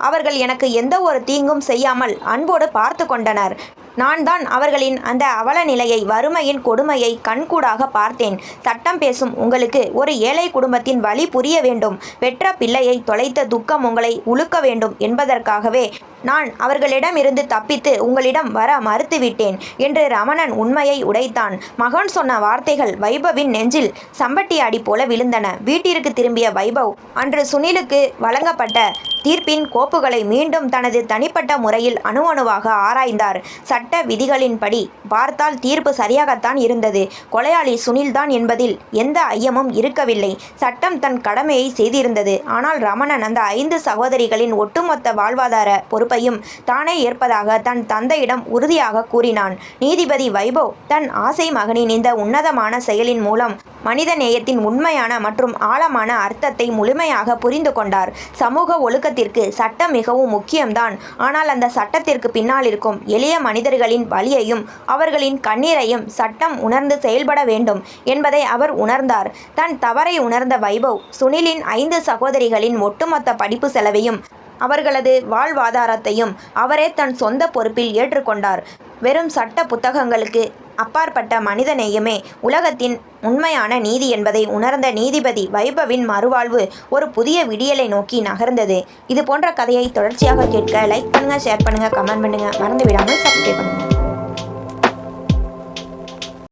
அவர்கள் எனக்கு எந்த ஒரு தீங்கும் செய்யாமல் அன்போடு பார்த்து கொண்டனர். நான் தான் அவர்களின் அந்த அவல நிலையை, வறுமையின் கொடுமையை கண்கூடாக பார்த்தேன். சட்டம் பேசும் உங்களுக்கு ஒரு ஏழை குடும்பத்தின் வழி புரிய வேண்டும். பெற்ற பிள்ளையை தொலைத்த துக்கம் உங்களை உழுக்க வேண்டும் என்பதற்காகவே நான் அவர்களிடமிருந்து தப்பித்து உங்களிடம் வர மறுத்துவிட்டேன் என்று ரமணன் உண்மையை உடைத்தான். மகன் சொன்ன வார்த்தைகள் வைபவின் நெஞ்சில் சம்பட்டி அடி போல விழுந்தன. வீட்டிற்கு திரும்பிய வைபவ் அன்று சுனிலுக்கு வழங்கப்பட்ட தீர்ப்பின் கோப்புகளை மீண்டும் தனது தனிப்பட்ட முறையில் அணுவணுவாக ஆராய்ந்தார். சட்ட விதிகளின்படி பார்த்தால் தீர்ப்பு சரியாகத்தான் இருந்தது. கொலையாளி சுனில்தான் என்பதில் எந்த ஐயமும் இருக்கவில்லை. சட்டம் தன் கடமையை செய்திருந்தது. ஆனால் ரமணன் அந்த 5 சகோதரிகளின் ஒட்டுமொத்த வாழ்வாதார பொறுப்பையும் தானே ஏற்பதாக தன் தந்தையிடம் உறுதியாக கூறினான். நீதிபதி வைபவ் தன் ஆசை மகனின் இந்த உன்னதமான செயலின் மூலம் மனித நேயத்தின் உண்மையான மற்றும் ஆழமான அர்த்தத்தை முழுமையாக புரிந்து கொண்டார். சமூக ஒழுக்கத்திற்கு சட்டம் மிகவும் முக்கியம்தான். ஆனால் அந்த சட்டத்திற்கு பின்னால் இருக்கும் எளிய மனிதர்களின் வலியையும் அவர்களின் கண்ணீரையும் சட்டம் உணர்ந்து செயல்பட வேண்டும் என்பதை அவர் உணர்ந்தார். தன் தவறை உணர்ந்த வைபவ் சுனிலின் 5 சகோதரிகளின் ஒட்டுமொத்த படிப்பு செலவையும் அவர்களது வாழ்வாதாரத்தையும் அவரே தன் சொந்த பொறுப்பில் ஏற்றுக்கொண்டார். வெறும் சட்ட புத்தகங்களுக்கு அப்பாற்பட்ட மனித நேயமே உலகத்தின் உண்மையான நீதி என்பதை உணர்ந்த நீதிபதி வைபவின் மறுவாழ்வு ஒரு புதிய விடியலை நோக்கி நகர்ந்தது. இது போன்ற கதையை தொடர்ச்சியாக கேட்க லைக் பண்ணுங்க, ஷேர் பண்ணுங்க, கமெண்ட் பண்ணுங்க, மறந்து விடாமல் சப்ஸ்கிரைப் பண்ணுங்க.